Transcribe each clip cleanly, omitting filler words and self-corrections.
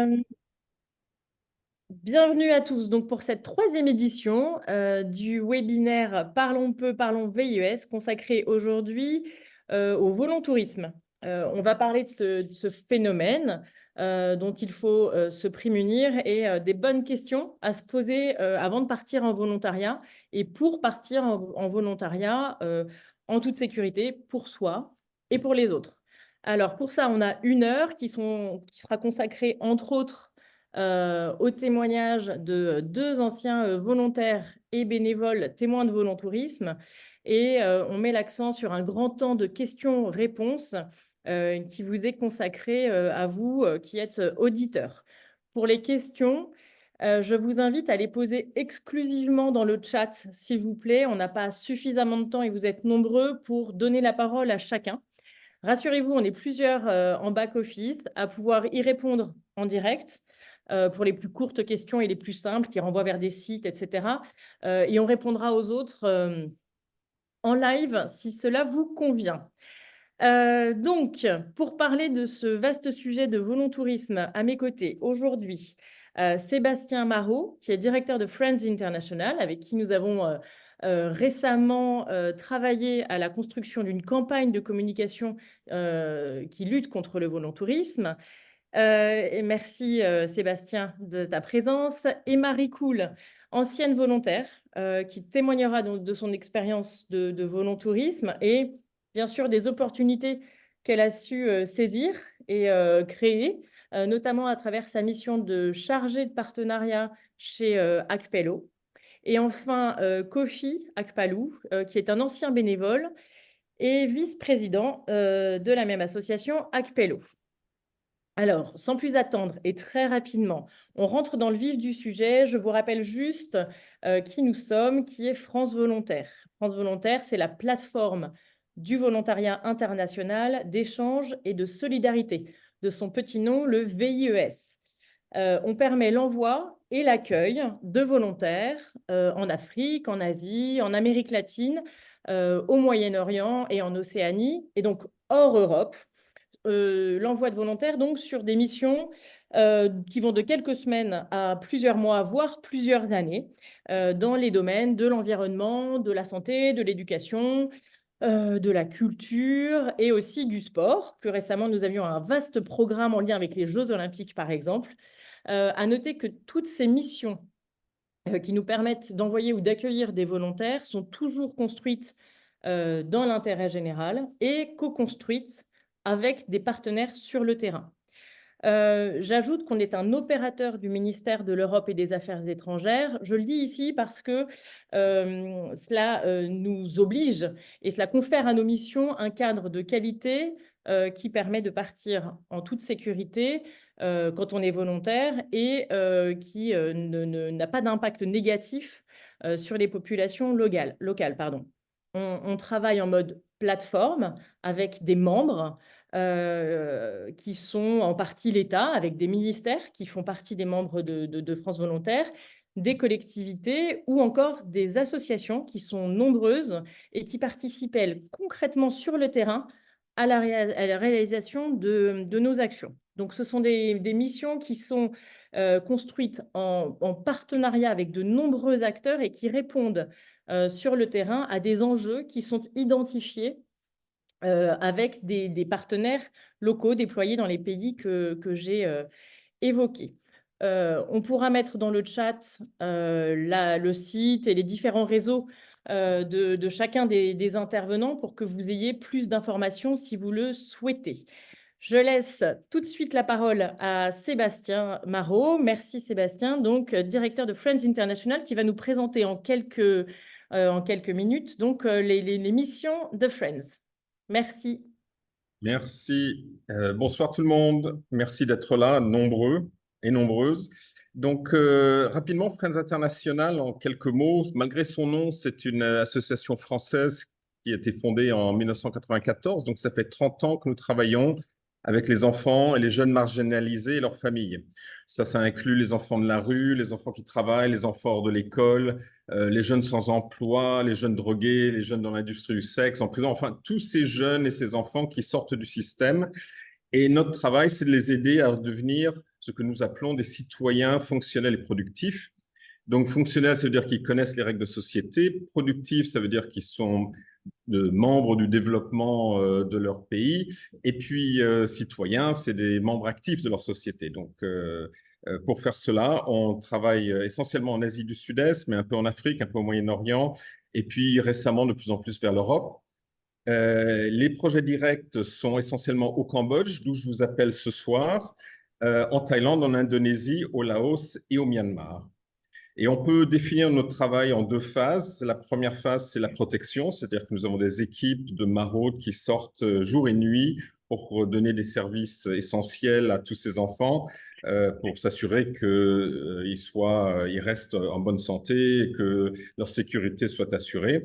Euh, Bienvenue à tous donc pour cette troisième édition du webinaire Parlons peu, parlons VIES consacré aujourd'hui au volontourisme. On va parler de ce phénomène dont il faut se prémunir et des bonnes questions à se poser avant de partir en volontariat et pour partir en volontariat en toute sécurité pour soi et pour les autres. Alors pour ça, on a 1 heure qui sera consacrée entre autres au témoignage de 2 anciens volontaires et bénévoles témoins de volontourisme. Et on met l'accent sur un grand temps de questions-réponses qui vous est consacré à vous qui êtes auditeurs. Pour les questions, je vous invite à les poser exclusivement dans le chat, s'il vous plaît. On n'a pas suffisamment de temps et vous êtes nombreux pour donner la parole à chacun. Rassurez-vous, on est plusieurs en back-office à pouvoir y répondre en direct pour les plus courtes questions et les plus simples qui renvoient vers des sites, etc. Et on répondra aux autres en live si cela vous convient. Donc, pour parler de ce vaste sujet de volontourisme à mes côtés aujourd'hui, Sébastien Marot, qui est directeur de Friends International, avec qui nous avons récemment travaillé à la construction d'une campagne de communication qui lutte contre le volontourisme. Et merci Sébastien de ta présence. Et Marie Cool, ancienne volontaire, qui témoignera de son expérience de volontourisme et bien sûr des opportunités qu'elle a su saisir et créer, notamment à travers sa mission de chargée de partenariat chez Akpelo. Et enfin, Kofi Akpalou, qui est un ancien bénévole et vice-président de la même association Akpelo. Alors, sans plus attendre et très rapidement, on rentre dans le vif du sujet. Je vous rappelle juste qui nous sommes, qui est France Volontaire. France Volontaire, c'est la plateforme du volontariat international d'échange et de solidarité, de son petit nom, le VIES. On permet l'envoi et l'accueil de volontaires en Afrique, en Asie, en Amérique latine, au Moyen-Orient et en Océanie, et donc hors Europe. L'envoi de volontaires donc sur des missions qui vont de quelques semaines à plusieurs mois, voire plusieurs années, dans les domaines de l'environnement, de la santé, de l'éducation, de la culture et aussi du sport. Plus récemment, nous avions un vaste programme en lien avec les Jeux olympiques, par exemple. À noter que toutes ces missions qui nous permettent d'envoyer ou d'accueillir des volontaires sont toujours construites dans l'intérêt général et co-construites avec des partenaires sur le terrain. J'ajoute qu'on est un opérateur du ministère de l'Europe et des Affaires étrangères. Je le dis ici parce que cela nous oblige et cela confère à nos missions un cadre de qualité qui permet de partir en toute sécurité quand on est volontaire et qui n'a pas d'impact négatif sur les populations locales. On travaille en mode plateforme avec des membres qui sont en partie l'État, avec des ministères qui font partie des membres de France Volontaire, des collectivités ou encore des associations qui sont nombreuses et qui participent, elles, concrètement sur le terrain à la réalisation de nos actions. Donc, ce sont des missions qui sont construites en partenariat avec de nombreux acteurs et qui répondent sur le terrain à des enjeux qui sont identifiés avec des partenaires locaux déployés dans les pays que j'ai évoqués. On pourra mettre dans le chat le site et les différents réseaux de chacun des intervenants pour que vous ayez plus d'informations si vous le souhaitez. Je laisse tout de suite la parole à Sébastien Marot. Merci Sébastien, donc directeur de Friends International, qui va nous présenter en quelques minutes donc, les missions de Friends. Merci. Merci. Bonsoir tout le monde. Merci d'être là, nombreux et nombreuses. Donc, rapidement, Friends International, en quelques mots, malgré son nom, c'est une association française qui a été fondée en 1994. Donc, ça fait 30 ans que nous travaillons avec les enfants et les jeunes marginalisés et leurs familles. Ça inclut les enfants de la rue, les enfants qui travaillent, les enfants hors de l'école, les jeunes sans emploi, les jeunes drogués, les jeunes dans l'industrie du sexe, en prison, enfin, tous ces jeunes et ces enfants qui sortent du système. Et notre travail, c'est de les aider à devenir ce que nous appelons des citoyens fonctionnels et productifs. Donc, fonctionnels, ça veut dire qu'ils connaissent les règles de société. Productifs, ça veut dire qu'ils sont membres du développement de leur pays. Et puis, citoyens, c'est des membres actifs de leur société. Donc, pour faire cela, on travaille essentiellement en Asie du Sud-Est, mais un peu en Afrique, un peu au Moyen-Orient, et puis récemment de plus en plus vers l'Europe. Les projets directs sont essentiellement au Cambodge, d'où je vous appelle ce soir, en Thaïlande, en Indonésie, au Laos et au Myanmar. Et on peut définir notre travail en deux phases. La première phase, c'est la protection, c'est-à-dire que nous avons des équipes de maraudes qui sortent jour et nuit pour donner des services essentiels à tous ces enfants, pour s'assurer qu'ils restent en bonne santé et que leur sécurité soit assurée.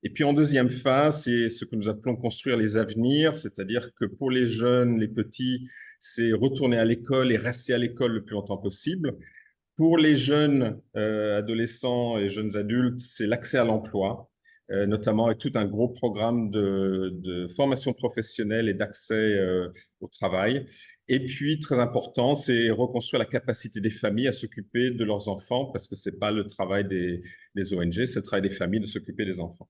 Et puis en deuxième phase, c'est ce que nous appelons construire les avenirs, c'est-à-dire que pour les jeunes, les petits, c'est retourner à l'école et rester à l'école le plus longtemps possible. Pour les jeunes adolescents et jeunes adultes, c'est l'accès à l'emploi, notamment avec tout un gros programme de formation professionnelle et d'accès au travail. Et puis, très important, c'est reconstruire la capacité des familles à s'occuper de leurs enfants, parce que ce n'est pas le travail des ONG, c'est le travail des familles de s'occuper des enfants.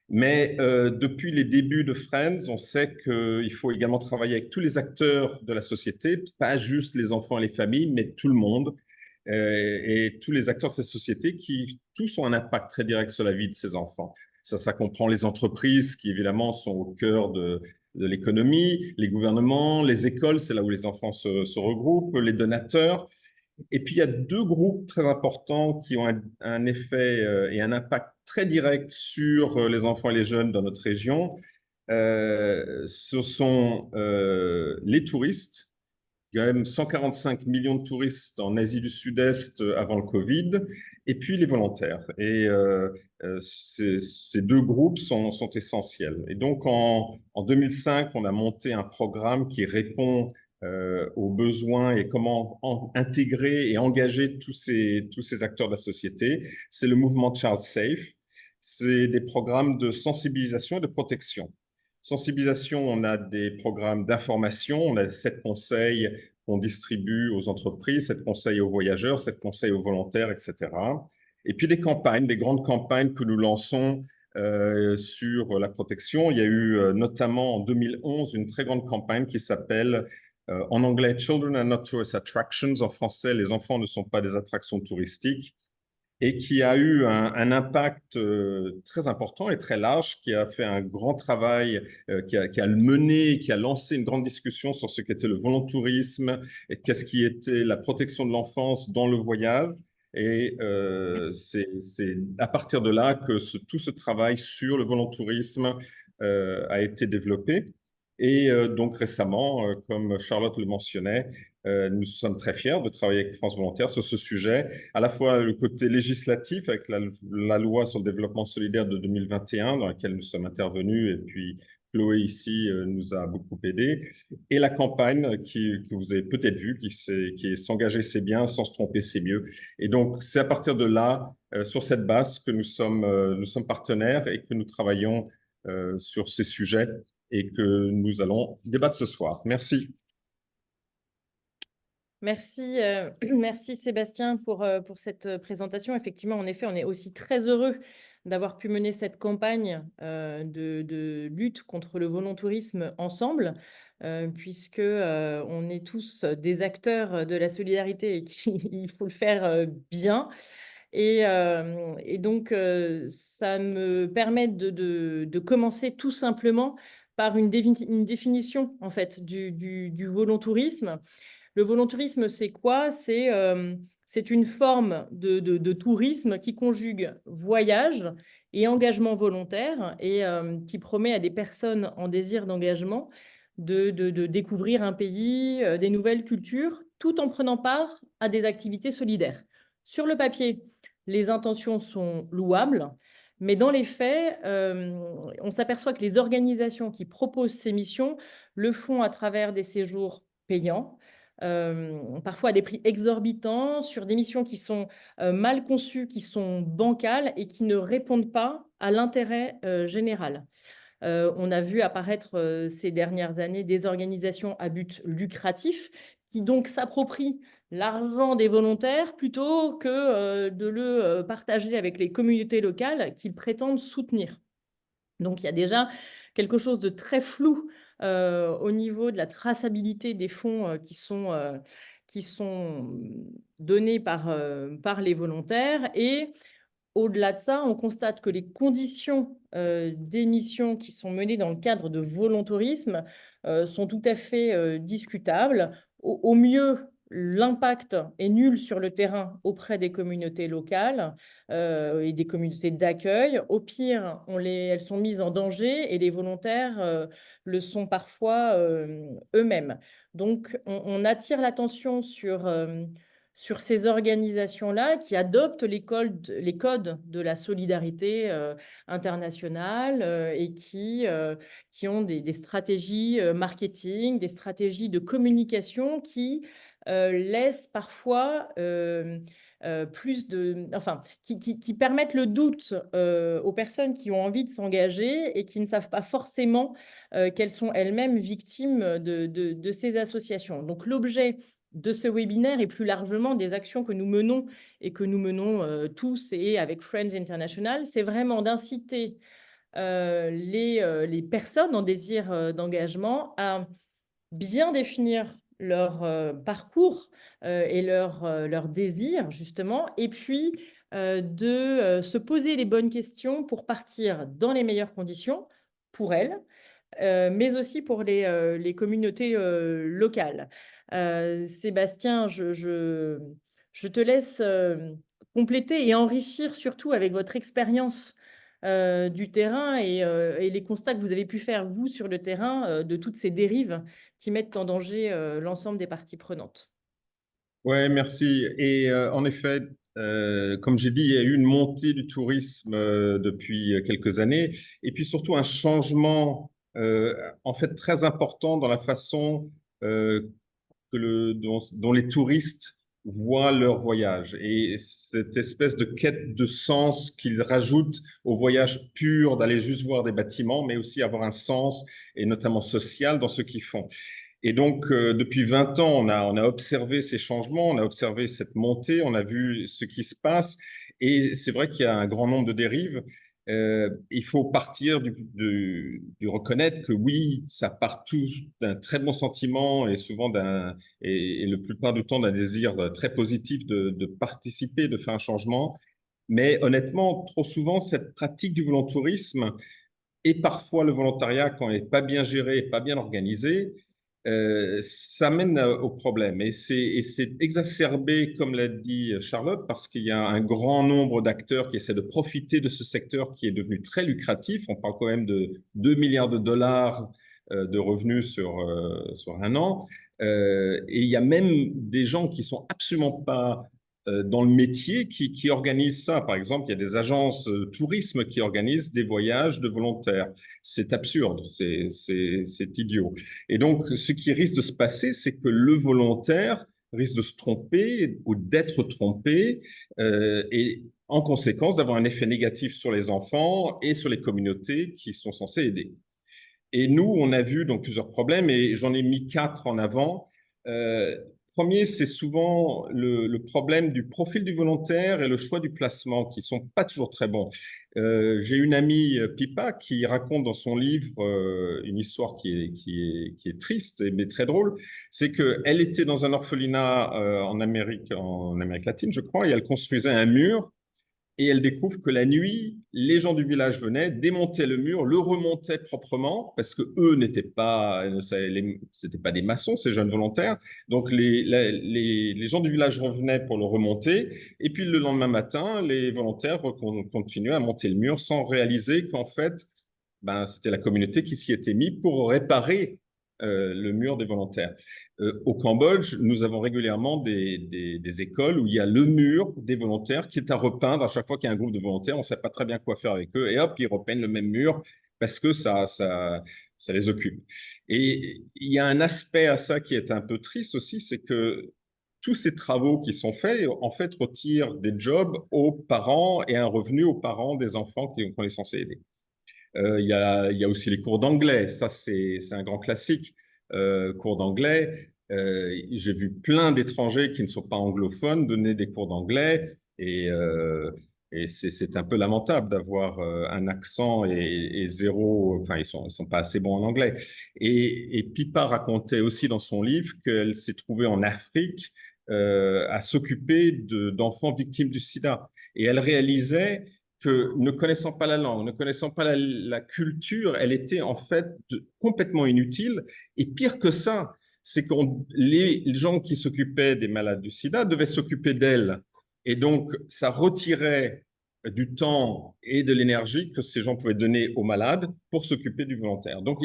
Mais depuis les débuts de Friends, on sait qu'il faut également travailler avec tous les acteurs de la société, pas juste les enfants et les familles, mais tout le monde, et tous les acteurs de cette société qui tous ont un impact très direct sur la vie de ces enfants. Ça comprend les entreprises qui évidemment sont au cœur de l'économie, les gouvernements, les écoles, c'est là où les enfants se regroupent, les donateurs. Et puis, il y a deux groupes très importants qui ont un effet et un impact très direct sur les enfants et les jeunes dans notre région. Ce sont les touristes. Il y a même 145 millions de touristes en Asie du Sud-Est avant le Covid, et puis les volontaires. Et ces deux groupes sont essentiels. Et donc, en 2005, on a monté un programme qui répond aux besoins et comment intégrer et engager tous ces acteurs de la société. C'est le mouvement Child Safe. C'est des programmes de sensibilisation et de protection. Sensibilisation, on a des programmes d'information, on a 7 conseils qu'on distribue aux entreprises, 7 conseils aux voyageurs, 7 conseils aux volontaires, etc. Et puis des campagnes, des grandes campagnes que nous lançons sur la protection. Il y a eu notamment en 2011 une très grande campagne qui s'appelle en anglais Children are not tourist attractions, en français les enfants ne sont pas des attractions touristiques, et qui a eu un impact très important et très large, qui a fait un grand travail, qui a mené, qui a lancé une grande discussion sur ce qu'était le volontourisme et qu'est-ce qui était la protection de l'enfance dans le voyage. Et c'est à partir de là que tout ce travail sur le volontourisme a été développé. Et donc récemment, comme Charlotte le mentionnait, nous sommes très fiers de travailler avec France Volontaire sur ce sujet, à la fois le côté législatif avec la loi sur le développement solidaire de 2021, dans laquelle nous sommes intervenus, et puis Chloé ici nous a beaucoup aidé, et la campagne que vous avez peut-être vue, qui est s'engager c'est bien, sans se tromper c'est mieux. Et donc c'est à partir de là, sur cette base, que nous sommes partenaires et que nous travaillons sur ces sujets et que nous allons débattre ce soir. Merci. Merci, merci Sébastien pour cette présentation. Effectivement, en effet, on est aussi très heureux d'avoir pu mener cette campagne de lutte contre le volontourisme ensemble, puisque on est tous des acteurs de la solidarité et qu'il faut le faire bien. Et donc, ça me permet de commencer tout simplement par une définition en fait du volontourisme. Le volontourisme, c'est quoi? C'est une forme de tourisme qui conjugue voyage et engagement volontaire et qui promet à des personnes en désir d'engagement de découvrir un pays, des nouvelles cultures, tout en prenant part à des activités solidaires. Sur le papier, les intentions sont louables, mais dans les faits, on s'aperçoit que les organisations qui proposent ces missions le font à travers des séjours payants, parfois à des prix exorbitants, sur des missions qui sont mal conçues, qui sont bancales et qui ne répondent pas à l'intérêt général. On a vu apparaître ces dernières années des organisations à but lucratif qui donc s'approprient l'argent des volontaires plutôt que de le partager avec les communautés locales qu'ils prétendent soutenir. Donc, il y a déjà quelque chose de très flou au niveau de la traçabilité des fonds qui sont donnés par les volontaires. Et au-delà de ça, on constate que les conditions d'émission qui sont menées dans le cadre de volontourisme sont tout à fait discutables. Au mieux, l'impact est nul sur le terrain auprès des communautés locales et des communautés d'accueil. Au pire, elles sont mises en danger et les volontaires le sont parfois eux-mêmes. Donc, on attire l'attention sur ces organisations-là qui adoptent les codes de la solidarité internationale et qui ont des stratégies marketing, des stratégies de communication qui laissent parfois qui permettent le doute aux personnes qui ont envie de s'engager et qui ne savent pas forcément qu'elles sont elles-mêmes victimes de ces associations. Donc, l'objet de ce webinaire et plus largement des actions que nous menons et que nous menons tous et avec Friends International, c'est vraiment d'inciter les personnes en désir d'engagement à bien définir leur parcours et leur désir, justement, et puis de se poser les bonnes questions pour partir dans les meilleures conditions pour elles, mais aussi pour les communautés locales. Sébastien, je te laisse compléter et enrichir surtout avec votre expérience du terrain et les constats que vous avez pu faire, vous, sur le terrain, de toutes ces dérives qui mettent en danger l'ensemble des parties prenantes. Ouais, merci. Et en effet, comme j'ai dit, il y a eu une montée du tourisme depuis quelques années, et puis surtout un changement en fait très important dans la façon euh, dont les touristes voient leur voyage et cette espèce de quête de sens qu'ils rajoutent au voyage pur d'aller juste voir des bâtiments, mais aussi avoir un sens et notamment social dans ce qu'ils font. Et donc, depuis 20 ans, on a observé ces changements, on a observé cette montée, on a vu ce qui se passe. Et c'est vrai qu'il y a un grand nombre de dérives. Il faut partir du reconnaître que oui, ça part tout d'un très bon sentiment et souvent et le plupart du temps d'un désir très positif de participer, de faire un changement. Mais honnêtement, trop souvent, cette pratique du volontourisme et parfois le volontariat, quand il n'est pas bien géré, pas bien organisé, ça mène au problème. Et c'est exacerbé, comme l'a dit Charlotte, parce qu'il y a un grand nombre d'acteurs qui essaient de profiter de ce secteur qui est devenu très lucratif. On parle quand même de 2 milliards de dollars de revenus sur un an. Et il y a même des gens qui sont absolument pas dans le métier qui organisent ça. Par exemple, il y a des agences tourisme qui organisent des voyages de volontaires. C'est absurde, c'est idiot. Et donc, ce qui risque de se passer, c'est que le volontaire risque de se tromper ou d'être trompé et en conséquence d'avoir un effet négatif sur les enfants et sur les communautés qui sont censées aider. Et nous, on a vu donc plusieurs problèmes et j'en ai mis 4 en avant. Premier, c'est souvent le problème du profil du volontaire et le choix du placement qui sont pas toujours très bons. J'ai une amie, Pipa, qui raconte dans son livre une histoire qui est triste mais très drôle. C'est qu'elle était dans un orphelinat en Amérique latine, je crois, et elle construisait un mur et elle découvre que la nuit, les gens du village venaient, démontaient le mur, le remontaient proprement, parce que eux c'était pas des maçons, ces jeunes volontaires. Donc les gens du village revenaient pour le remonter, et puis le lendemain matin, les volontaires continuaient à monter le mur sans réaliser qu'en fait, ben, c'était la communauté qui s'y était mise pour réparer le mur des volontaires. Au Cambodge, nous avons régulièrement des écoles où il y a le mur des volontaires qui est à repeindre à chaque fois qu'il y a un groupe de volontaires. On ne sait pas très bien quoi faire avec eux. Et hop, ils repeignent le même mur parce que ça les occupe. Et il y a un aspect à ça qui est un peu triste aussi, c'est que tous ces travaux qui sont faits, en fait, retirent des jobs aux parents et un revenu aux parents des enfants qu'on est censé aider. Il y a aussi les cours d'anglais. Ça, c'est un grand classique. Cours d'anglais. J'ai vu plein d'étrangers qui ne sont pas anglophones donner des cours d'anglais et c'est un peu lamentable d'avoir un accent et zéro, enfin ils sont pas assez bons en anglais. Et Pippa racontait aussi dans son livre qu'elle s'est trouvée en Afrique à s'occuper d'enfants victimes du sida. Et elle réalisait que ne connaissant pas la langue, ne connaissant pas la culture, elle était en fait complètement inutile. Et pire que ça, c'est que les gens qui s'occupaient des malades du sida devaient s'occuper d'elle. Et donc, ça retirait du temps et de l'énergie que ces gens pouvaient donner aux malades pour s'occuper du volontaire. Donc,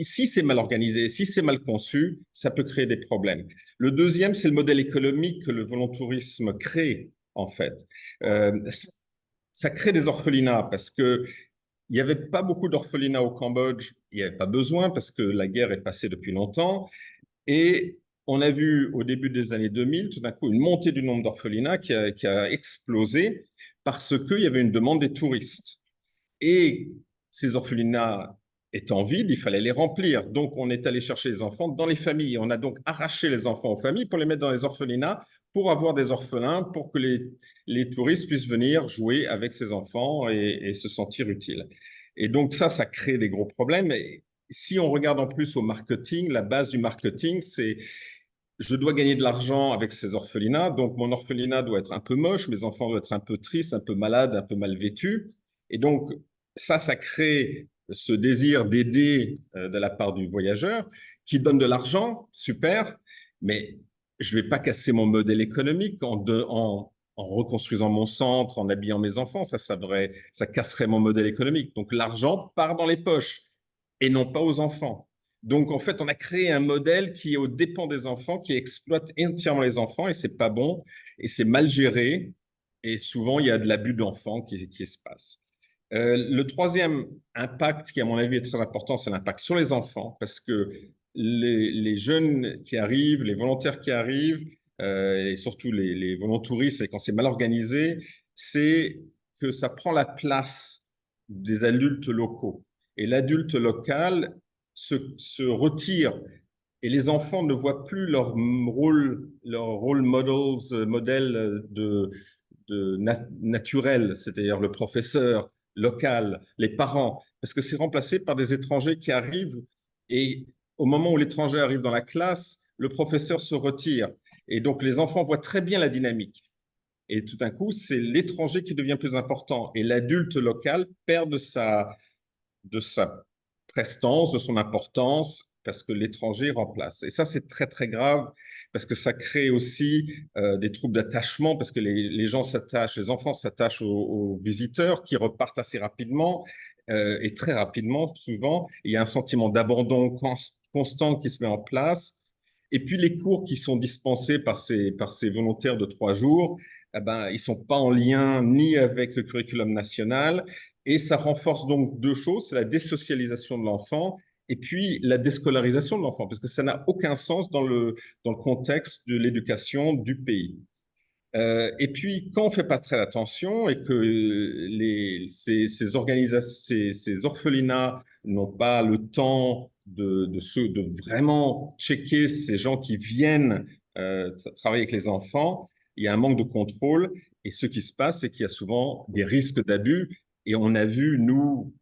si c'est mal organisé, si c'est mal conçu, ça peut créer des problèmes. Le deuxième, c'est le modèle économique que le volontourisme crée, en fait. Euh, Ça crée des orphelinats parce que il n'y avait pas beaucoup d'orphelinats au Cambodge. Il n'y avait pas besoin parce que la guerre est passée depuis longtemps. Et on a vu au début des années 2000, tout d'un coup, une montée du nombre d'orphelinats qui a explosé parce qu'il y avait une demande des touristes. Et ces orphelinats étant vides, il fallait les remplir. Donc, on est allé chercher les enfants dans les familles. On a donc arraché les enfants aux familles pour les mettre dans les orphelinats, pour avoir des orphelins, pour que les touristes puissent venir jouer avec ces enfants et se sentir utiles. Et donc, ça crée des gros problèmes. Et si on regarde en plus au marketing, la base du marketing, c'est je dois gagner de l'argent avec ces orphelinats, donc mon orphelinat doit être un peu moche, mes enfants doivent être un peu tristes, un peu malades, un peu mal vêtus. Et donc, ça crée ce désir d'aider de la part du voyageur qui donne de l'argent, super, mais je ne vais pas casser mon modèle économique en reconstruisant mon centre, en habillant mes enfants, ça casserait mon modèle économique. Donc l'argent part dans les poches et non pas aux enfants. Donc, en fait, on a créé un modèle qui est aux dépens des enfants, qui exploite entièrement les enfants, et c'est pas bon, et c'est mal géré, et souvent, il y a de l'abus d'enfants qui se passe. Le troisième impact, qui à mon avis est très important, c'est l'impact sur les enfants, parce que les jeunes qui arrivent, les volontaires qui arrivent, et surtout les volontouristes, et quand c'est mal organisé, c'est que ça prend la place des adultes locaux. Et l'adulte local se retire et les enfants ne voient plus leur rôle modèle naturel, c'est-à-dire le professeur local, les parents, parce que c'est remplacé par des étrangers qui arrivent et au moment où l'étranger arrive dans la classe, le professeur se retire. Et donc les enfants voient très bien la dynamique. Et tout d'un coup, c'est l'étranger qui devient plus important et l'adulte local perd de sa prestance, de son importance, parce que l'étranger remplace. Et ça, c'est très, très grave, parce que ça crée aussi des troubles d'attachement, parce que les gens s'attachent, les enfants s'attachent aux visiteurs qui repartent assez rapidement, et très rapidement, souvent. Il y a un sentiment d'abandon constant qui se met en place. Et puis, les cours qui sont dispensés par ces volontaires de 3 jours, eh ben, ils ne sont pas en lien ni avec le curriculum national, et ça renforce donc deux choses, c'est la désocialisation de l'enfant et puis la déscolarisation de l'enfant, parce que ça n'a aucun sens dans le contexte de l'éducation du pays. Et puis, quand on ne fait pas très attention et que ces orphelinats n'ont pas le temps de vraiment checker ces gens qui viennent travailler avec les enfants, il y a un manque de contrôle. Et ce qui se passe, c'est qu'il y a souvent des risques d'abus. Et on a vu, nous,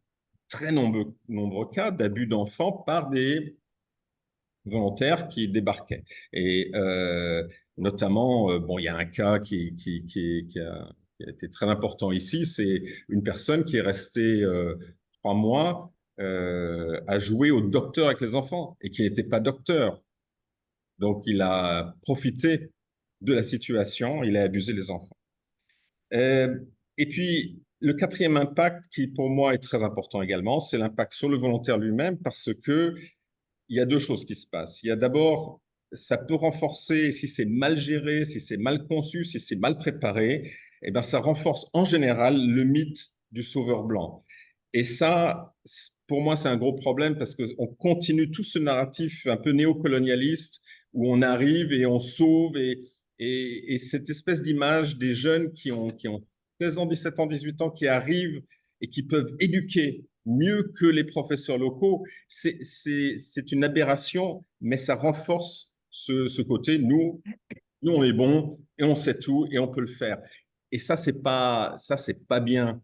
très nombreux cas d'abus d'enfants par des volontaires qui débarquaient. Et notamment, bon, il y a un cas qui a été très important ici, c'est une personne qui est restée 3 mois à jouer au docteur avec les enfants et qui n'était pas docteur. Donc, il a profité de la situation, il a abusé des enfants. Euh, et puis, le quatrième impact qui, pour moi, est très important également, c'est l'impact sur le volontaire lui-même parce que il y a deux choses qui se passent. Il y a d'abord, ça peut renforcer, si c'est mal géré, si c'est mal conçu, si c'est mal préparé, eh ben, ça renforce en général le mythe du sauveur blanc. Et ça, pour moi, c'est un gros problème parce qu'on continue tout ce narratif un peu néocolonialiste où on arrive et on sauve et cette espèce d'image des jeunes qui ont 16 ans, 17 ans, 18 ans, qui arrivent et qui peuvent éduquer mieux que les professeurs locaux, c'est une aberration, mais ça renforce ce côté, nous, on est bon et on sait tout et on peut le faire. Et ça, c'est pas bien,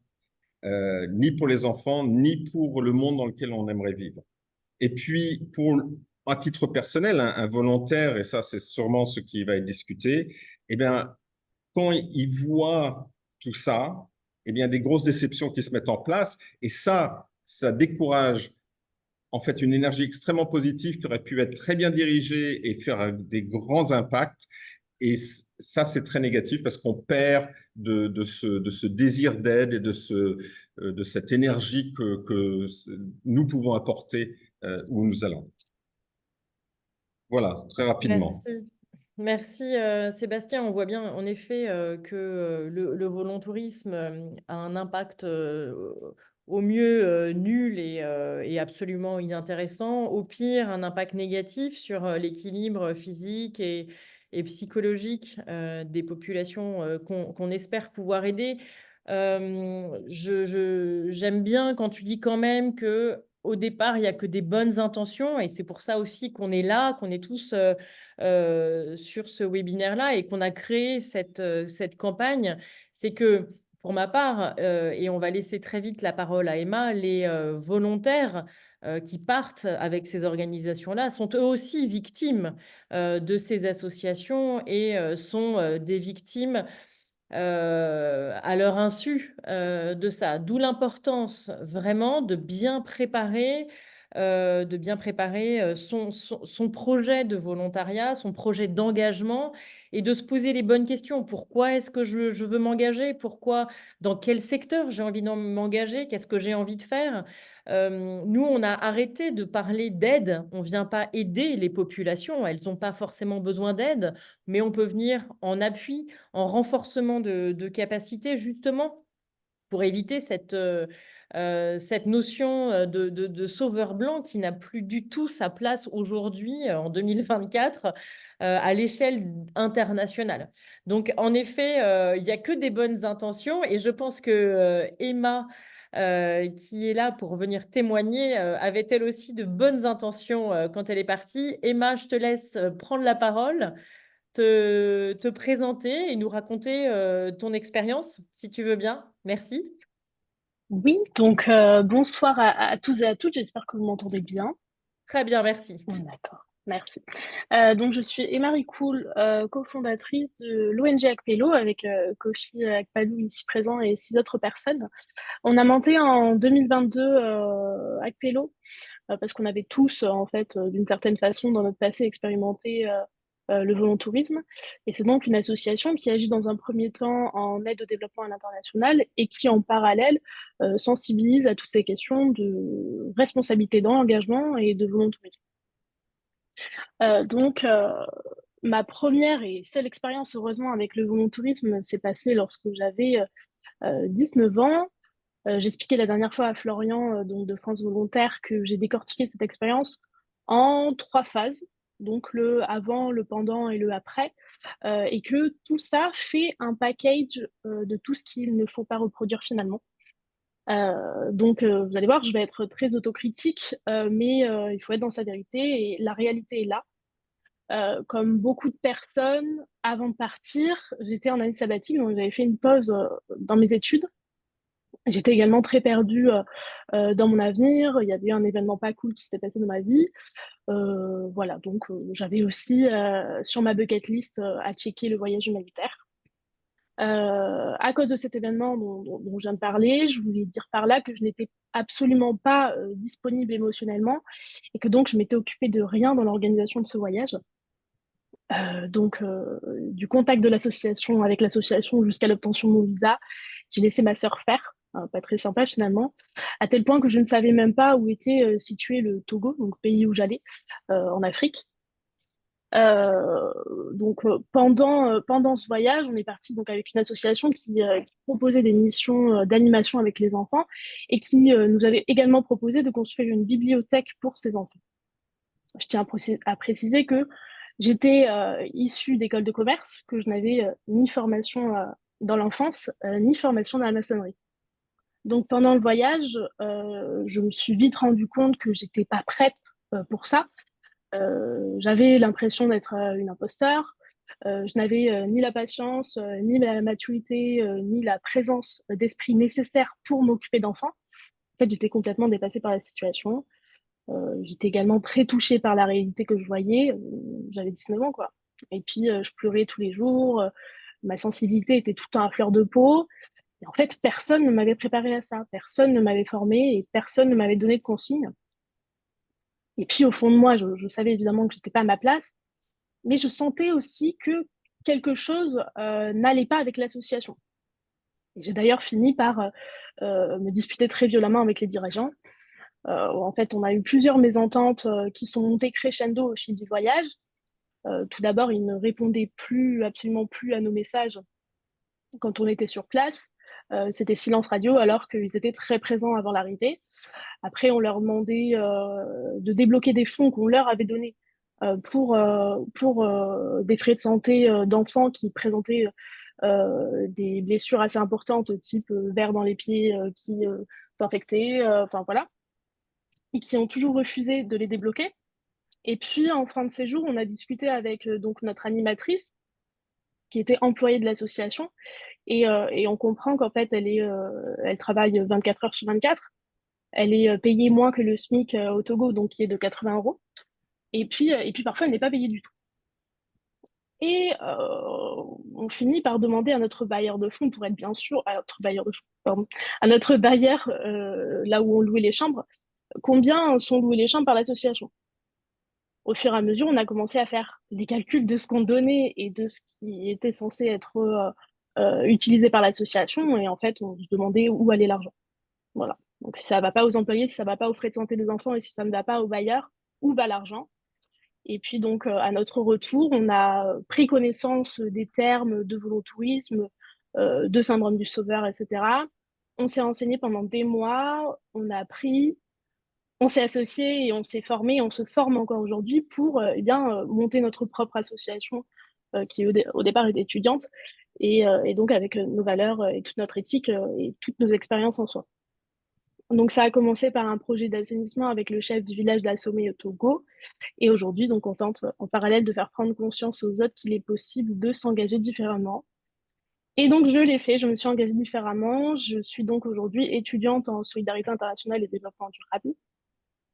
ni pour les enfants, ni pour le monde dans lequel on aimerait vivre. Et puis, à titre personnel, un volontaire, et ça, c'est sûrement ce qui va être discuté, eh bien, quand il voit tout ça, eh bien, des grosses déceptions qui se mettent en place, et ça décourage en fait une énergie extrêmement positive qui aurait pu être très bien dirigée et faire des grands impacts. Et ça, c'est très négatif parce qu'on perd de ce désir d'aide et de cette énergie que nous pouvons apporter où nous allons. Voilà, très rapidement. Merci. Merci Sébastien. On voit bien en effet que le volontourisme a un impact au mieux nul et absolument inintéressant, au pire un impact négatif sur l'équilibre physique et psychologique des populations qu'on espère pouvoir aider. J'aime bien quand tu dis quand même que au départ, il n'y a que des bonnes intentions et c'est pour ça aussi qu'on est là, qu'on est tous sur ce webinaire-là et qu'on a créé cette campagne. C'est que pour ma part, et on va laisser très vite la parole à Emma, les volontaires qui partent avec ces organisations-là sont eux aussi victimes de ces associations et sont des victimes à leur insu de ça. D'où l'importance vraiment de bien préparer son projet de volontariat, son projet d'engagement et de se poser les bonnes questions. Pourquoi est-ce que je veux m'engager? Pourquoi, dans quel secteur j'ai envie de m'engager? Qu'est-ce que j'ai envie de faire? Nous, on a arrêté de parler d'aide. On ne vient pas aider les populations. Elles n'ont pas forcément besoin d'aide, mais on peut venir en appui, en renforcement de capacité, justement, pour éviter cette notion sauveur blanc qui n'a plus du tout sa place aujourd'hui, en 2024, à l'échelle internationale. Donc, en effet, il n'y a que des bonnes intentions et je pense que Emma, qui est là pour venir témoigner, avait elle aussi de bonnes intentions quand elle est partie. Emma, je te laisse prendre la parole, te présenter et nous raconter ton expérience, si tu veux bien. Merci. Oui, donc bonsoir à tous et à toutes, j'espère que vous m'entendez bien. Très bien, merci. D'accord, merci. Donc je suis Emma Ricoul, cofondatrice de l'ONG Akpelo avec Kofi Akpalou ici présent et 6 autres personnes. On a monté en 2022 Akpelo parce qu'on avait tous, en fait, d'une certaine façon, dans notre passé, expérimenté le volontourisme. Et c'est donc une association qui agit dans un premier temps en aide au développement à l'international et qui, en parallèle, sensibilise à toutes ces questions de responsabilité dans l'engagement et de volontourisme. Donc, ma première et seule expérience, heureusement, avec le volontourisme s'est passée lorsque j'avais 19 ans. J'expliquais la dernière fois à Florian, donc de France Volontaire, que j'ai décortiqué cette expérience en 3 phases, donc le avant, le pendant et le après, et que tout ça fait un package de tout ce qu'il ne faut pas reproduire finalement. Donc, vous allez voir, je vais être très autocritique, mais il faut être dans sa vérité et la réalité est là. Comme beaucoup de personnes, avant de partir, j'étais en année sabbatique, donc j'avais fait une pause dans mes études. J'étais également très perdue dans mon avenir. Il y avait eu un événement pas cool qui s'était passé dans ma vie. Voilà, donc j'avais aussi sur ma bucket list à checker le voyage humanitaire. À cause de cet événement dont je viens de parler, je voulais dire par là que je n'étais absolument pas disponible émotionnellement et que donc je m'étais occupée de rien dans l'organisation de ce voyage. Donc, du contact de l'association avec l'association jusqu'à l'obtention de mon visa, j'ai laissé ma sœur faire, pas très sympa finalement, à tel point que je ne savais même pas où était situé le Togo, donc pays où j'allais, en Afrique. Donc, pendant ce voyage, on est parti donc avec une association qui proposait des missions d'animation avec les enfants et qui nous avait également proposé de construire une bibliothèque pour ces enfants. Je tiens à préciser que j'étais issue d'école de commerce, que je n'avais ni formation dans l'enfance, ni formation dans la maçonnerie. Donc pendant le voyage, je me suis vite rendu compte que j'étais pas prête pour ça, J'avais l'impression d'être une imposteur. Je n'avais ni la patience, ni la maturité, ni la présence d'esprit nécessaire pour m'occuper d'enfants. En fait, j'étais complètement dépassée par la situation. J'étais également très touchée par la réalité que je voyais. J'avais 19 ans, quoi. Et puis, je pleurais tous les jours. Ma sensibilité était tout le temps à fleur de peau. Et en fait, personne ne m'avait préparé à ça. Personne ne m'avait formée et personne ne m'avait donné de consignes. Et puis, au fond de moi, je savais évidemment que je n'étais pas à ma place, mais je sentais aussi que quelque chose n'allait pas avec l'association. J'ai d'ailleurs fini par me disputer très violemment avec les dirigeants. En fait, on a eu plusieurs mésententes qui sont montées crescendo au fil du voyage. Tout d'abord, ils ne répondaient plus, absolument plus à nos messages quand on était sur place. C'était silence radio alors qu'ils étaient très présents avant l'arrivée. Après, on leur demandait de débloquer des fonds qu'on leur avait donnés pour des frais de santé d'enfants qui présentaient des blessures assez importantes, type verre dans les pieds qui s'infectaient, enfin voilà, et qui ont toujours refusé de les débloquer. Et puis, en fin de séjour, on a discuté avec donc notre animatrice, qui était employée de l'association, et on comprend qu'en fait, elle travaille 24 heures sur 24. Elle est payée moins que le SMIC au Togo, donc qui est de 80 euros. Et puis parfois, elle n'est pas payée du tout. Et on finit par demander à notre bailleur de fonds, pour être bien sûr, à notre bailleur de fonds, pardon, à notre bailleur, là où on louait les chambres, combien sont louées les chambres par l'association. Au fur et à mesure, on a commencé à faire les calculs de ce qu'on donnait et de ce qui était censé être utilisé par l'association. Et en fait, on se demandait où allait l'argent. Voilà. Donc, si ça ne va pas aux employés, si ça ne va pas aux frais de santé des enfants et si ça ne va pas aux bailleurs, où va l'argent? Et puis, donc, à notre retour, on a pris connaissance des termes de volontourisme, de syndrome du sauveur, etc. On s'est renseigné pendant des mois, on a appris, on s'est associé et on s'est formé, on se forme encore aujourd'hui pour monter notre propre association qui au départ est étudiante et donc avec nos valeurs et toute notre éthique et toutes nos expériences en soi. Donc ça a commencé par un projet d'assainissement avec le chef du village d'Assomé au Togo et aujourd'hui donc on tente en parallèle de faire prendre conscience aux autres qu'il est possible de s'engager différemment. Et donc je l'ai fait, je me suis engagée différemment. Je suis donc aujourd'hui étudiante en solidarité internationale et développement durable.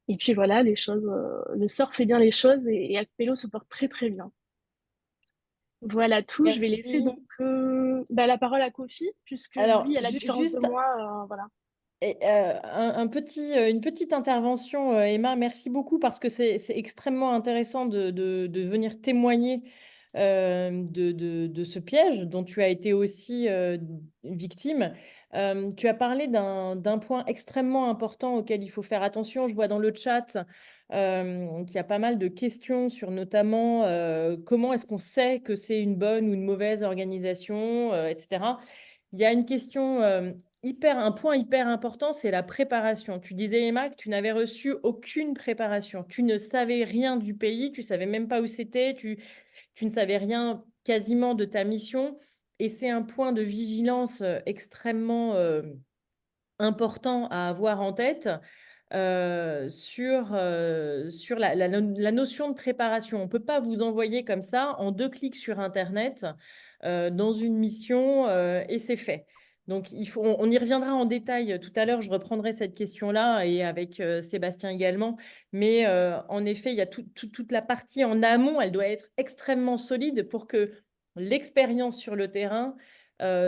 Et puis voilà, les choses, le sort fait bien les choses et Acpello se porte très très bien. Voilà tout. Je vais laisser Merci. donc la parole à Kofi, puisque Alors, lui, à la différence de juste moi, voilà. une petite intervention, Emma, merci beaucoup parce que c'est extrêmement intéressant de venir témoigner de ce piège dont tu as été aussi victime. Tu as parlé d'un point extrêmement important auquel il faut faire attention. Je vois dans le chat qu'il y a pas mal de questions sur notamment comment est-ce qu'on sait que c'est une bonne ou une mauvaise organisation, etc. Il y a une question un point hyper important, c'est la préparation. Tu disais, Emma, que tu n'avais reçu aucune préparation. Tu ne savais rien du pays, tu savais même pas où c'était, tu ne savais rien quasiment de ta mission. Et c'est un point de vigilance extrêmement important à avoir en tête sur la notion de préparation. On ne peut pas vous envoyer comme ça en 2 clics sur Internet dans une mission et c'est fait. Donc, on y reviendra en détail tout à l'heure. Je reprendrai cette question-là et avec Sébastien également. Mais en effet, il y a toute la partie en amont. Elle doit être extrêmement solide pour que l'expérience sur le terrain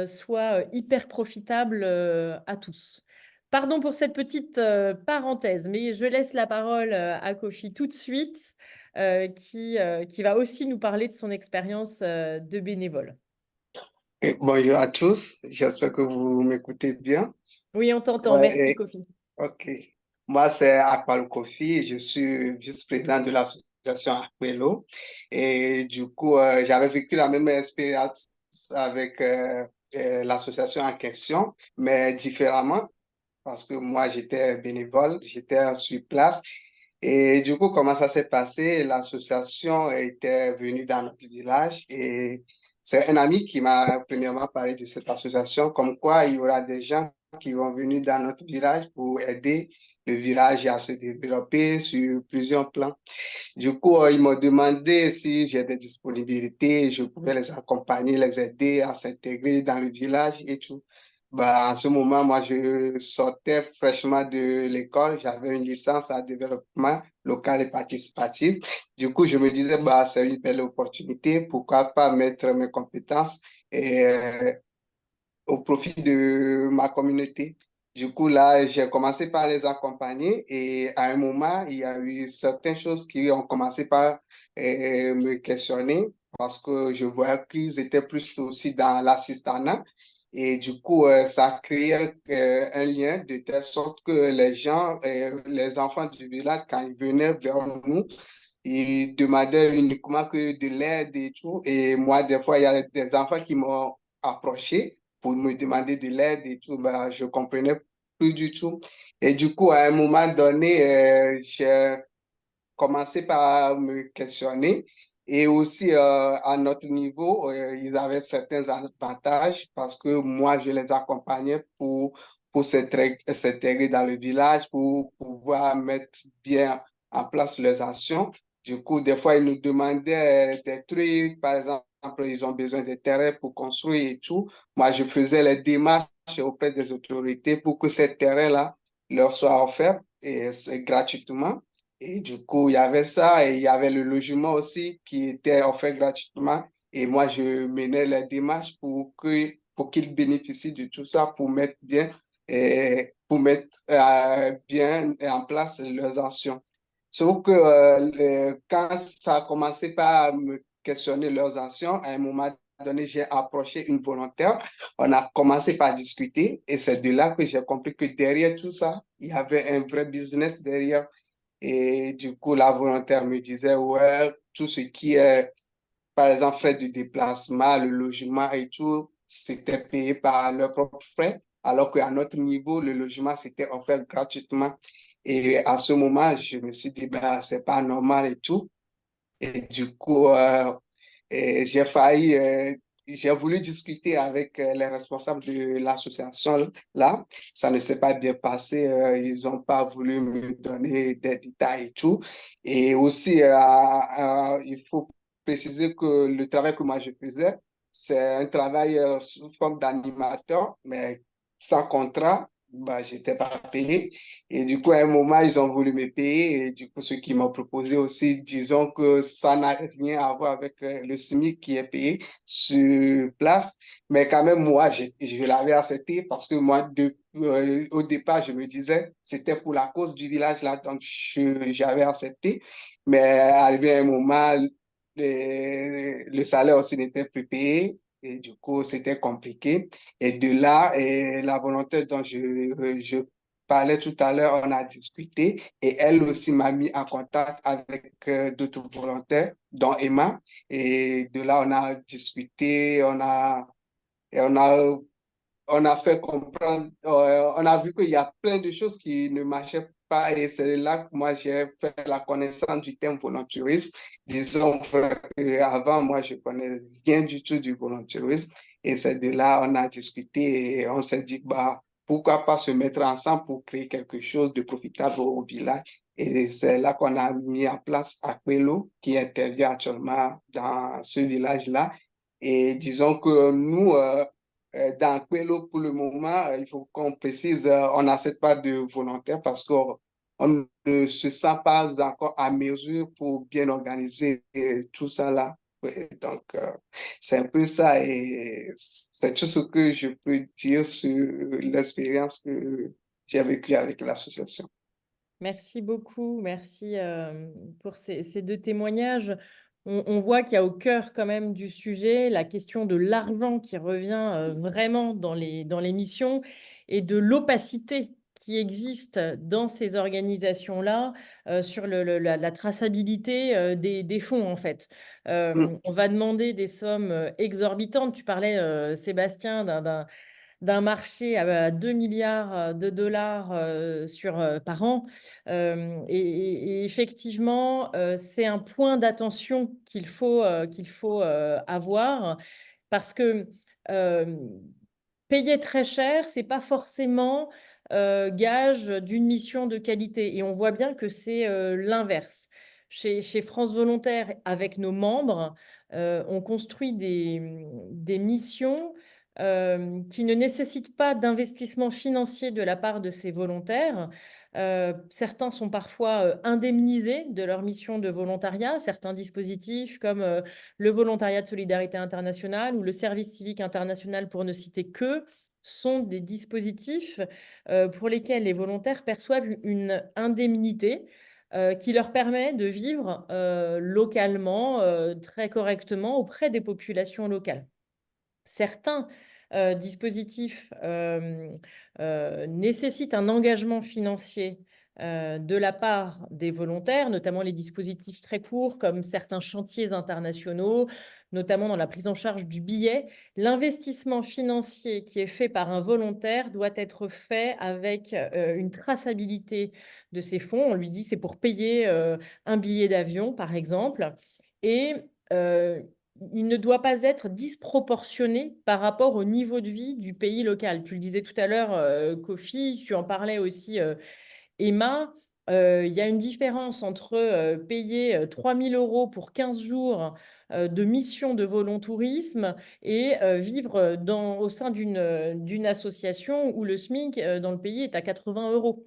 soit hyper profitable à tous. Pardon pour cette petite parenthèse, mais je laisse la parole à Kofi tout de suite, qui va aussi nous parler de son expérience de bénévole. Bonjour à tous, j'espère que vous m'écoutez bien. Oui, on t'entend. Ouais, Merci, Kofi. ok. Moi, c'est Akpal Kofi, je suis vice-président de l'association Acpello. Et du coup, j'avais vécu la même expérience avec l'association en question, mais différemment, parce que moi, j'étais bénévole, j'étais sur place. Et du coup, comment ça s'est passé? L'association était venue dans notre village et c'est un ami qui m'a premièrement parlé de cette association, comme quoi il y aura des gens qui vont venir dans notre village pour aider le village à se développer sur plusieurs plans. Du coup, ils m'ont demandé si j'ai des disponibilités, je pouvais les accompagner, les aider à s'intégrer dans le village et tout. Bah, en ce moment, moi, je sortais fraîchement de l'école, j'avais une licence en développement local et participatif. Du coup, je me disais, bah, c'est une belle opportunité, pourquoi pas mettre mes compétences au profit de ma communauté. Du coup, là, j'ai commencé par les accompagner et à un moment, il y a eu certaines choses qui ont commencé par me questionner parce que je voyais qu'ils étaient plus aussi dans l'assistanat. Et du coup, ça a créé un lien de telle sorte que les gens, les enfants du village, quand ils venaient vers nous, ils demandaient uniquement que de l'aide et tout. Et moi, des fois, il y a des enfants qui m'ont approché pour me demander de l'aide et tout. Bah, je comprenais plus du tout. Et du coup, à un moment donné, j'ai commencé par me questionner. Et aussi, à notre niveau, ils avaient certains avantages parce que moi, je les accompagnais pour s'intégrer dans le village, pour pouvoir mettre bien en place leurs actions. Du coup, des fois, ils nous demandaient des trucs. Par exemple, ils ont besoin de terrain pour construire et tout. Moi, je faisais les démarches auprès des autorités pour que ces terrains-là leur soient offerts et c'est gratuitement. Et du coup, il y avait ça et il y avait le logement aussi qui était offert gratuitement. Et moi, je menais les démarches pour qu'ils bénéficient de tout ça, pour mettre bien en place leurs actions. Sauf que quand ça a commencé par me questionner leurs actions, à un moment donné, j'ai approché une volontaire. On a commencé par discuter et c'est de là que j'ai compris que derrière tout ça, il y avait un vrai business derrière. Et du coup, la volontaire me disait, ouais, tout ce qui est, par exemple, frais de déplacement, le logement et tout, c'était payé par leurs propres frais, alors qu'à notre niveau, le logement, c'était offert gratuitement. Et à ce moment, je me suis dit, bah, c'est pas normal et tout. Et du coup, j'ai failli, j'ai voulu discuter avec les responsables de l'association là. Ça ne s'est pas bien passé. Ils n'ont pas voulu me donner des détails et tout. Et aussi, il faut préciser que le travail que moi je faisais, c'est un travail sous forme d'animateur, mais sans contrat. Bah, j'étais pas payé. Et du coup, à un moment, ils ont voulu me payer. Et du coup, ce qu'ils m'ont proposé aussi, disons que ça n'a rien à voir avec le SMIC qui est payé sur place. Mais quand même, moi, je l'avais accepté parce que moi, au départ, je me disais, c'était pour la cause du village là. Donc, j'avais accepté. Mais arrivé à un moment, le salaire aussi n'était plus payé. Et du coup, c'était compliqué. Et de là, la volonté dont je parlais tout à l'heure, on a discuté et elle aussi m'a mis en contact avec d'autres volontaires, dont Emma. Et de là, on a discuté, et on a fait comprendre, on a vu qu'il y a plein de choses qui ne marchaient pas et c'est là que moi j'ai fait la connaissance du terme volontarisme. Disons qu'avant, moi je connais rien du tout du volontarisme et c'est de là on a discuté et on s'est dit, bah, pourquoi pas se mettre ensemble pour créer quelque chose de profitable au village. Et c'est là qu'on a mis en place Aquelo qui intervient actuellement dans ce village-là. Et disons que nous, dans Quello, pour le moment, il faut qu'on précise, on n'accepte pas de volontaires parce qu'on ne se sent pas encore à mesure pour bien organiser tout ça là. Ouais, donc, c'est un peu ça et c'est tout ce que je peux dire sur l'expérience que j'ai vécue avec l'association. Merci beaucoup, merci pour ces deux témoignages. On voit qu'il y a au cœur quand même du sujet la question de l'argent qui revient vraiment dans les missions et de l'opacité qui existe dans ces organisations-là sur la traçabilité des fonds en fait. On va demander des sommes exorbitantes. Tu parlais, Sébastien, d'un marché à 2 milliards de dollars par an. Et effectivement, c'est un point d'attention qu'il faut avoir parce que payer très cher, c'est pas forcément gage d'une mission de qualité. Et on voit bien que c'est l'inverse. Chez France Volontaire, avec nos membres, on construit des missions qui ne nécessitent pas d'investissement financier de la part de ces volontaires. Certains sont parfois indemnisés de leur mission de volontariat. Certains dispositifs comme le volontariat de solidarité internationale ou le service civique international, pour ne citer que, sont des dispositifs pour lesquels les volontaires perçoivent une indemnité qui leur permet de vivre localement, très correctement auprès des populations locales. Certains dispositifs nécessitent un engagement financier de la part des volontaires, notamment les dispositifs très courts comme certains chantiers internationaux, notamment dans la prise en charge du billet. L'investissement financier qui est fait par un volontaire doit être fait avec une traçabilité de ses fonds. On lui dit c'est pour payer un billet d'avion, par exemple. Et il ne doit pas être disproportionné par rapport au niveau de vie du pays local. Tu le disais tout à l'heure, Kofi, tu en parlais aussi, Emma. Il y a une différence entre payer 3 000 € pour 15 jours de mission de volontourisme et vivre au sein d'une association où le SMIC dans le pays est à 80 €.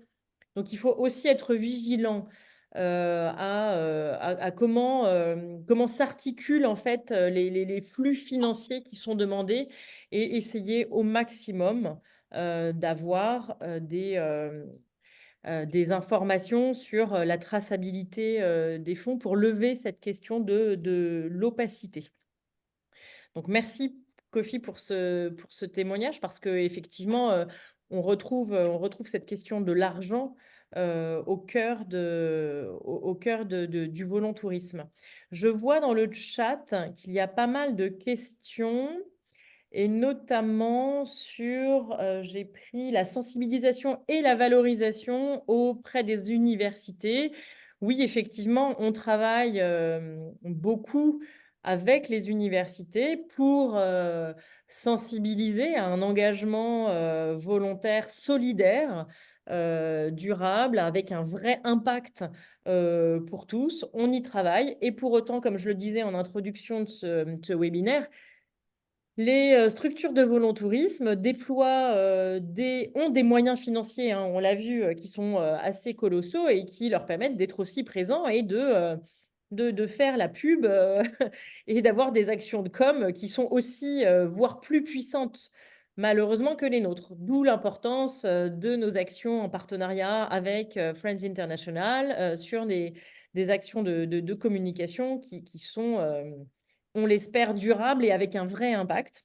Donc, il faut aussi être vigilant à comment s'articulent en fait les flux financiers qui sont demandés et essayer au maximum d'avoir des informations sur la traçabilité des fonds pour lever cette question de l'opacité. Donc, merci Kofi pour ce témoignage parce qu'effectivement, on retrouve cette question de l'argent au cœur du volontourisme. Je vois dans le chat qu'il y a pas mal de questions et notamment sur, j'ai pris la sensibilisation et la valorisation auprès des universités. Oui, effectivement, on travaille beaucoup avec les universités pour sensibiliser à un engagement volontaire solidaire, durable, avec un vrai impact pour tous. On y travaille et pour autant, comme je le disais en introduction de ce webinaire, les structures de volontourisme déploient ont des moyens financiers, hein, on l'a vu, qui sont assez colossaux et qui leur permettent d'être aussi présents et de faire la pub et d'avoir des actions de com qui sont aussi, voire plus puissantes, malheureusement, que les nôtres. D'où l'importance de nos actions en partenariat avec Friends International sur des actions de communication qui sont, on l'espère, durables et avec un vrai impact.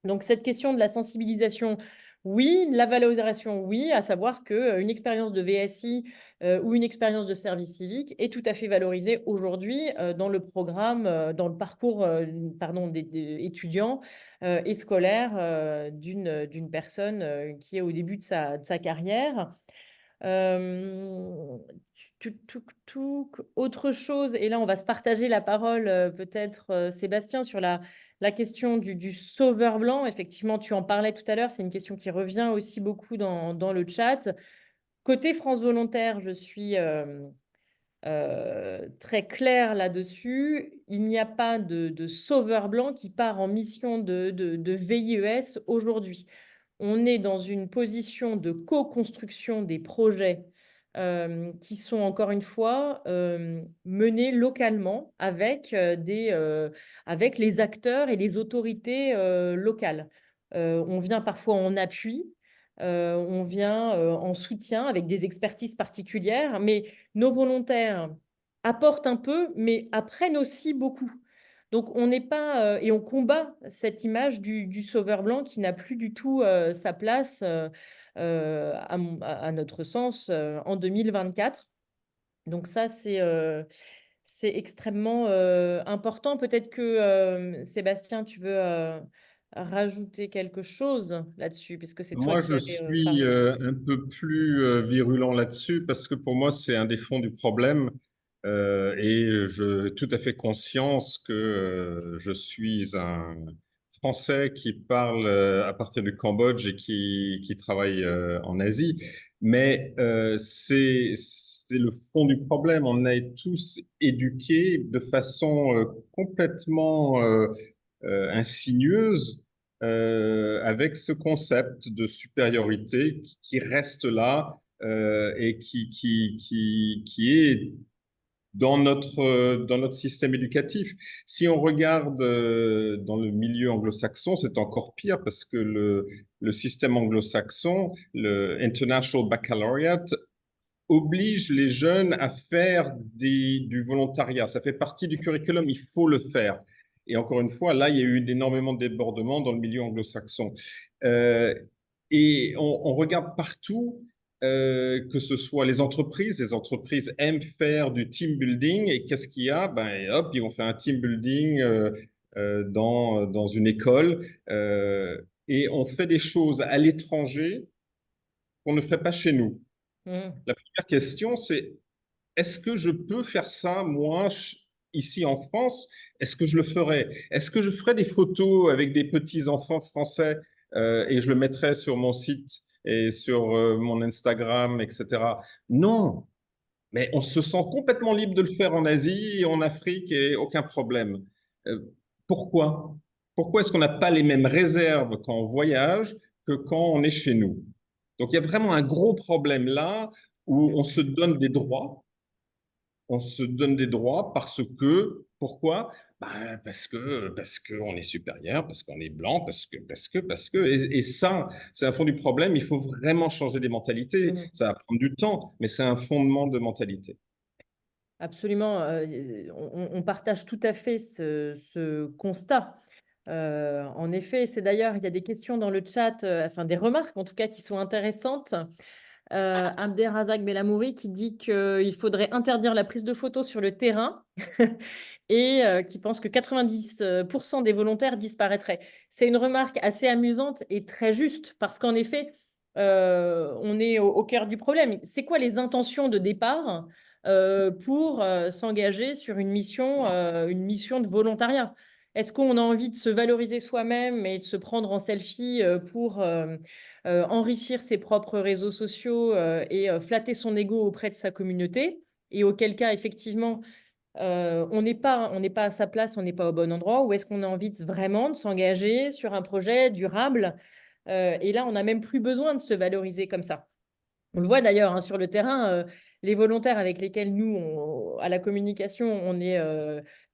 Donc, cette question de la sensibilisation, oui, la valorisation, oui, à savoir qu'une expérience de VSI ou une expérience de service civique est tout à fait valorisée aujourd'hui dans le programme, dans le parcours des étudiants et scolaires d'une personne qui est au début de sa carrière. Autre chose, et là on va se partager la parole peut-être Sébastien sur la question du sauveur blanc. Effectivement, tu en parlais tout à l'heure, c'est une question qui revient aussi beaucoup dans le chat. Côté France Volontaire, je suis très claire là-dessus. Il n'y a pas de sauveur blanc qui part en mission de VIES aujourd'hui. On est dans une position de co-construction des projets qui sont encore une fois menés localement avec les acteurs et les autorités locales. On vient parfois en appui, on vient en soutien avec des expertises particulières, mais nos volontaires apportent un peu, mais apprennent aussi beaucoup. Donc, on n'est pas, et on combat cette image du sauveur blanc qui n'a plus du tout sa place, à notre sens, en 2024. Donc ça, c'est extrêmement important. Peut-être que Sébastien, tu veux rajouter quelque chose là-dessus, puisque c'est toi Moi, qui je avais suis parlé. un peu plus virulent là-dessus parce que pour moi, c'est un des fonds du problème et je tout à fait conscience que je suis un Français qui parle à partir du Cambodge et qui travaille en Asie, mais c'est le fond du problème. On est tous éduqués de façon complètement insigneuse avec ce concept de supériorité qui reste là et qui est dans notre système éducatif. Si on regarde dans le milieu anglo-saxon, c'est encore pire parce que le système anglo-saxon, le International Baccalaureate, oblige les jeunes à faire du volontariat. Ça fait partie du curriculum, il faut le faire. Et encore une fois, là, il y a eu énormément de débordements dans le milieu anglo-saxon. Euh, et on regarde partout que ce soit les entreprises aiment faire du team building et qu'est-ce qu'il y a? Ben, hop, ils vont faire un team building dans une école et on fait des choses à l'étranger qu'on ne ferait pas chez nous. Mhm. La première question, c'est est-ce que je peux faire ça, moi, ici en France? Est-ce que je le ferais? Est-ce que je ferais des photos avec des petits-enfants français et je le mettrais sur mon site et sur mon Instagram, etc. Non, mais on se sent complètement libre de le faire en Asie et en Afrique et aucun problème. Euh, pourquoi? Pourquoi est-ce qu'on n'a pas les mêmes réserves quand on voyage que quand on est chez nous? Donc il y a vraiment un gros problème là où on se donne des droits. On se donne des droits parce que, pourquoi? Ben, parce que on est supérieur, parce qu'on est blanc, et ça, c'est un fond du problème. Il faut vraiment changer des mentalités. Mhm. Ça va prendre du temps, mais c'est un fondement de mentalité. Absolument, on partage tout à fait ce constat. En effet, c'est d'ailleurs, il y a des questions dans le chat, enfin des remarques en tout cas qui sont intéressantes. Abderrazak Belamouri qui dit qu'il faudrait interdire la prise de photos sur le terrain et qui pense que 90% des volontaires disparaîtraient. C'est une remarque assez amusante et très juste parce qu'en effet, on est au cœur du problème. C'est quoi les intentions de départ pour s'engager sur une mission de volontariat? Est-ce qu'on a envie de se valoriser soi-même et de se prendre en selfie pour enrichir ses propres réseaux sociaux et flatter son ego auprès de sa communauté? Et auquel cas, effectivement, on n'est pas à sa place, on n'est pas au bon endroit, ou est-ce qu'on a envie vraiment de s'engager sur un projet durable? Et là, on n'a même plus besoin de se valoriser comme ça. On le voit d'ailleurs hein, sur le terrain, les volontaires avec lesquels nous, à la communication, on est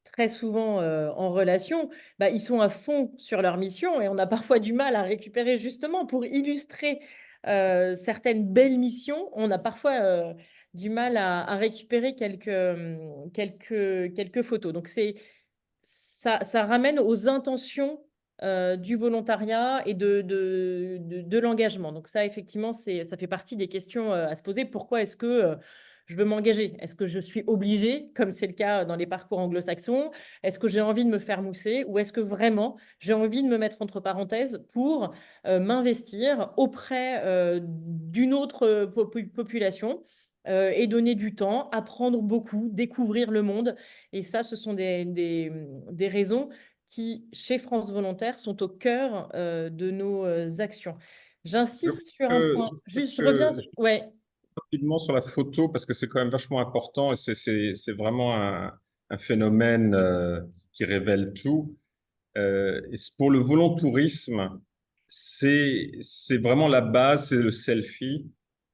très souvent en relation, bah, ils sont à fond sur leur mission et on a parfois du mal à récupérer justement pour illustrer certaines belles missions. On a parfois du mal à récupérer quelques photos. Donc ça ramène aux intentions du volontariat et de l'engagement. Donc ça, effectivement, ça fait partie des questions à se poser. Pourquoi est-ce que je veux m'engager? Est-ce que je suis obligée, comme c'est le cas dans les parcours anglo-saxons? Est-ce que j'ai envie de me faire mousser? Ou est-ce que vraiment j'ai envie de me mettre entre parenthèses pour m'investir auprès d'une autre population et donner du temps, apprendre beaucoup, découvrir le monde? Et ça, ce sont des raisons qui, chez France Volontaire, sont au cœur de nos actions. Je J'insiste sur un crois point. que, Juste, je reviens. Ouais. rapidement sur la photo parce que c'est quand même vachement important et c'est vraiment un phénomène qui révèle tout. Et pour le volontourisme, c'est vraiment la base, c'est le selfie.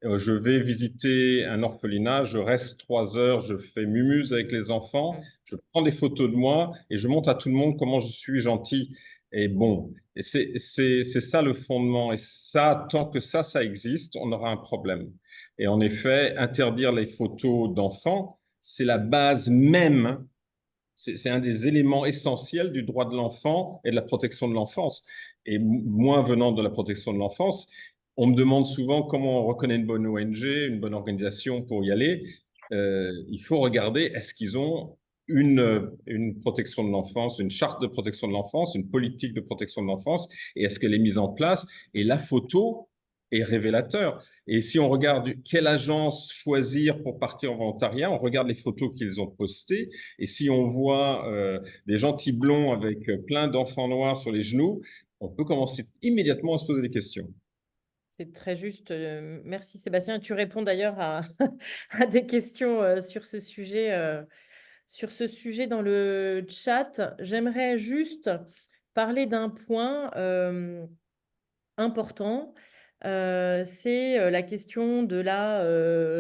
Je vais visiter un orphelinat, je reste 3 heures, je fais mumuse avec les enfants, je prends des photos de moi et je montre à tout le monde comment je suis gentil. Et bon, et c'est ça le fondement. Et ça, tant que ça existe, on aura un problème. Et en effet, interdire les photos d'enfants, c'est la base même, c'est un des éléments essentiels du droit de l'enfant et de la protection de l'enfance. Et moi, venant de la protection de l'enfance, on me demande souvent comment on reconnaît une bonne ONG, une bonne organisation pour y aller. Il faut regarder, est-ce qu'ils ont une protection de l'enfance, une charte de protection de l'enfance, une politique de protection de l'enfance, et est-ce qu'elle est mise en place? Et la photo, est révélateur. Et si on regarde quelle agence choisir pour partir en volontariat, on regarde les photos qu'ils ont postées. Et si on voit des gentils blonds avec plein d'enfants noirs sur les genoux, on peut commencer immédiatement à se poser des questions. C'est très juste. Merci Sébastien. Tu réponds d'ailleurs à, à des questions sur ce sujet dans le chat. J'aimerais juste parler d'un point important. C'est la question de la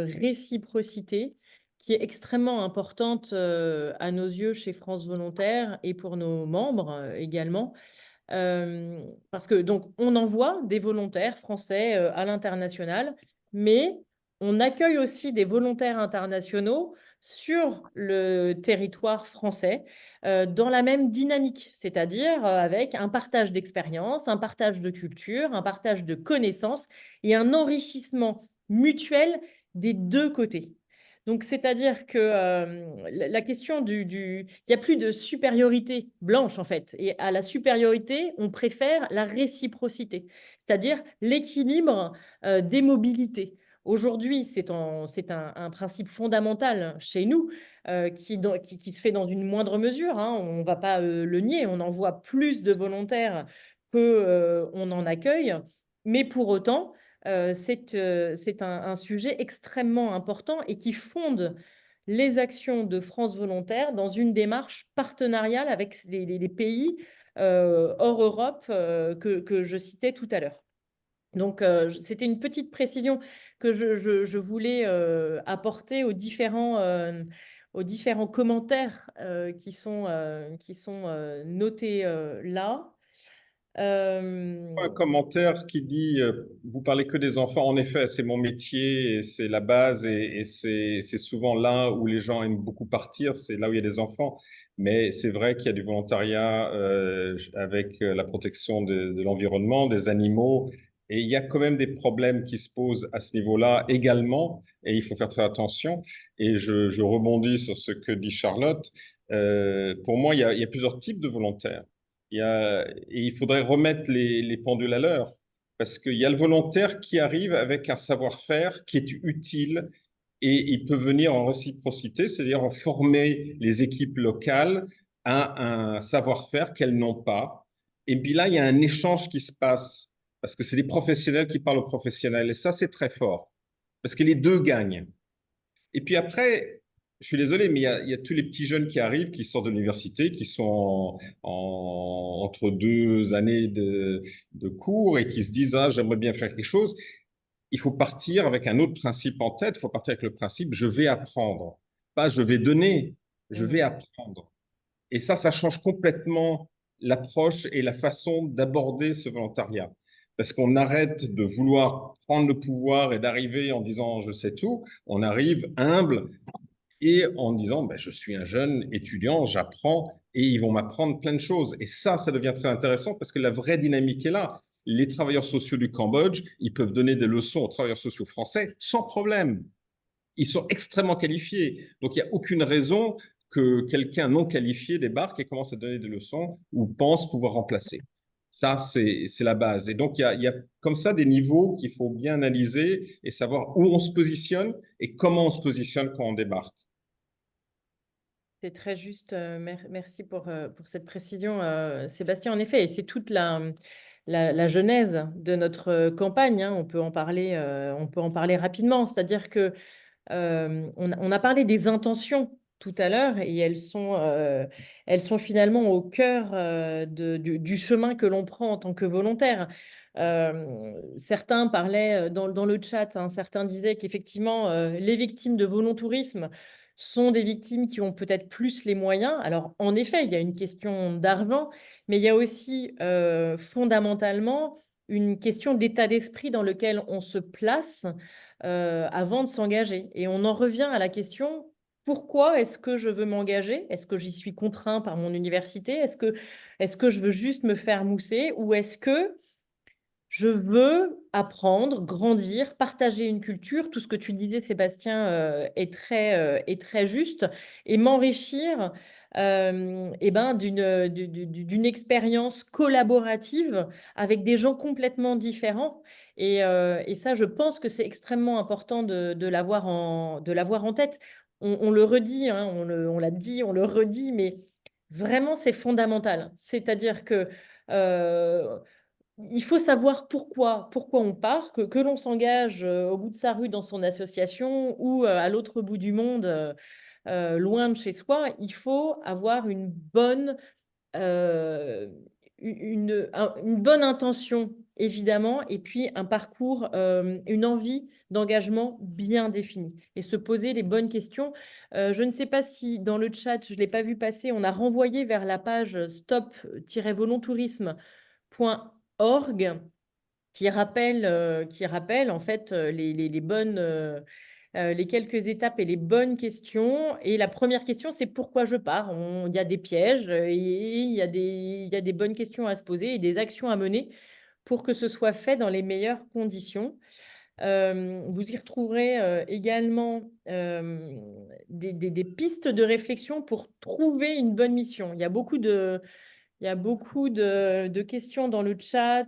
réciprocité qui est extrêmement importante à nos yeux chez France Volontaire et pour nos membres également. Parce que donc on envoie des volontaires français à l'international, mais on accueille aussi des volontaires internationaux sur le territoire français dans la même dynamique, c'est-à-dire avec un partage d'expérience, un partage de culture, un partage de connaissances et un enrichissement mutuel des deux côtés. Donc, c'est-à-dire que la question il n'y a plus de supériorité blanche, en fait. Et à la supériorité, on préfère la réciprocité, c'est-à-dire l'équilibre des mobilités. Aujourd'hui, c'est un principe fondamental chez nous qui se fait dans une moindre mesure, hein, on ne va pas le nier. On envoie plus de volontaires qu'on en accueille. Mais pour autant, c'est un sujet extrêmement important et qui fonde les actions de France Volontaire dans une démarche partenariale avec les pays hors Europe que je citais tout à l'heure. Donc, c'était une petite précision que je voulais apporter aux différents commentaires qui sont notés là. Un commentaire qui dit, vous parlez que des enfants. En effet, c'est mon métier et c'est la base et c'est souvent là où les gens aiment beaucoup partir, c'est là où il y a des enfants. Mais c'est vrai qu'il y a du volontariat avec la protection de l'environnement, des animaux. Et il y a quand même des problèmes qui se posent à ce niveau-là également. Et il faut faire très attention. Et je rebondis sur ce que dit Charlotte. Pour moi, il y a plusieurs types de volontaires. Et il faudrait remettre les pendules à l'heure parce qu'il y a le volontaire qui arrive avec un savoir-faire qui est utile et il peut venir en réciprocité, c'est-à-dire en former les équipes locales à un savoir-faire qu'elles n'ont pas. Et puis là, il y a un échange qui se passe parce que c'est des professionnels qui parlent aux professionnels et ça, c'est très fort parce que les deux gagnent. Et puis après, je suis désolé, mais il y a tous les petits jeunes qui arrivent, qui sortent de l'université, qui sont entre deux années de cours et qui se disent, ah, j'aimerais bien faire quelque chose. Il faut partir avec un autre principe en tête. Il faut partir avec le principe, je vais apprendre. Pas je vais donner, je vais apprendre. Et ça change complètement l'approche et la façon d'aborder ce volontariat. Parce qu'on arrête de vouloir prendre le pouvoir et d'arriver en disant je sais tout. On arrive humble et en disant ben, je suis un jeune étudiant, j'apprends et ils vont m'apprendre plein de choses. Et ça devient très intéressant parce que la vraie dynamique est là. Les travailleurs sociaux du Cambodge, ils peuvent donner des leçons aux travailleurs sociaux français sans problème. Ils sont extrêmement qualifiés. Donc, il n'y a aucune raison que quelqu'un non qualifié débarque et commence à donner des leçons ou pense pouvoir remplacer. Ça, c'est la base. Et donc, il y a comme ça des niveaux qu'il faut bien analyser et savoir où on se positionne et comment on se positionne quand on débarque. C'est très juste. Merci pour cette précision, Sébastien. En effet, et c'est toute la genèse de notre campagne, hein. On peut en parler rapidement. C'est-à-dire que on a parlé des intentions tout à l'heure et elles sont finalement au cœur du chemin que l'on prend en tant que volontaire. Certains parlaient dans le chat, hein, certains disaient qu'effectivement, les victimes de volontourisme sont des victimes qui ont peut-être plus les moyens. Alors, en effet, il y a une question d'argent, mais il y a aussi fondamentalement une question d'état d'esprit dans lequel on se place avant de s'engager. Et on en revient à la question, pourquoi est-ce que je veux m'engager? Est-ce que j'y suis contraint par mon université? Est-ce que je veux juste me faire mousser? Ou est-ce que je veux apprendre, grandir, partager une culture? Tout ce que tu disais, Sébastien, est très juste, et m'enrichir d'une expérience collaborative avec des gens complètement différents. Et ça, je pense que c'est extrêmement important de l'avoir en tête. On le redit, hein, on l'a dit, on le redit, mais vraiment, c'est fondamental. C'est-à-dire que il faut savoir pourquoi on part, que l'on s'engage au bout de sa rue dans son association ou à l'autre bout du monde, loin de chez soi. Il faut avoir euh, une bonne intention, évidemment, et puis un parcours, une envie d'engagement bien définie et se poser les bonnes questions. Je ne sais pas si dans le chat, je ne l'ai pas vu passer, on a renvoyé vers la page stop-volontourisme.org qui rappelle en fait les quelques étapes et les bonnes questions. Et la première question, c'est pourquoi je pars. Il y a des pièges et il y a des bonnes questions à se poser et des actions à mener pour que ce soit fait dans les meilleures conditions. Vous y retrouverez également des pistes de réflexion pour trouver une bonne mission. Il y a beaucoup de questions dans le chat.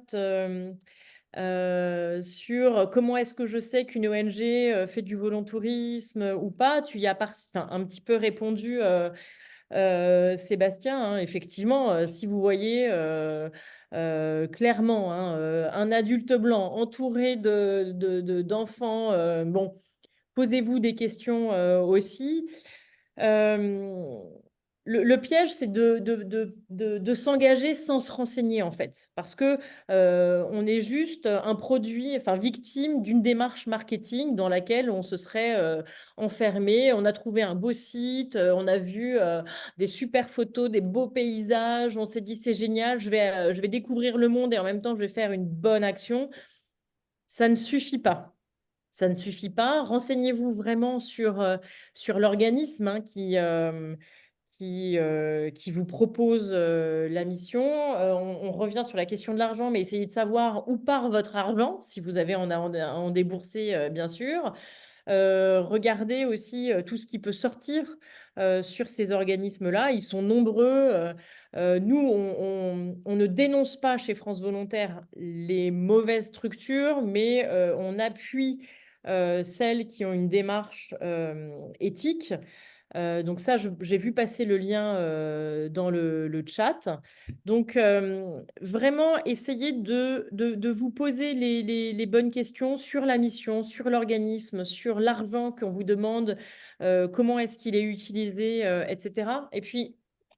Sur comment est-ce que je sais qu'une ONG fait du volontourisme ou pas. Tu y as un petit peu répondu, Sébastien, hein. Effectivement, si vous voyez clairement, hein, un adulte blanc entouré d'enfants, bon, posez-vous des questions aussi. Le piège, c'est de s'engager sans se renseigner, en fait, parce que on est juste un produit, enfin victime d'une démarche marketing dans laquelle on se serait enfermé. On a trouvé un beau site, on a vu des super photos, des beaux paysages, on s'est dit c'est génial, je vais découvrir le monde et en même temps je vais faire une bonne action. Ça ne suffit pas. Ça ne suffit pas. Renseignez-vous vraiment sur l'organisme, hein, qui vous propose la mission. On revient sur la question de l'argent, mais essayez de savoir où part votre argent, si vous avez à en débourser, bien sûr. Regardez aussi tout ce qui peut sortir sur ces organismes-là. Ils sont nombreux. Nous, on ne dénonce pas chez France Volontaire les mauvaises structures, mais on appuie celles qui ont une démarche éthique. Donc ça, j'ai vu passer le lien dans le chat. Donc vraiment, essayez de vous poser les bonnes questions sur la mission, sur l'organisme, sur l'argent qu'on vous demande, comment est-ce qu'il est utilisé, etc. Et puis,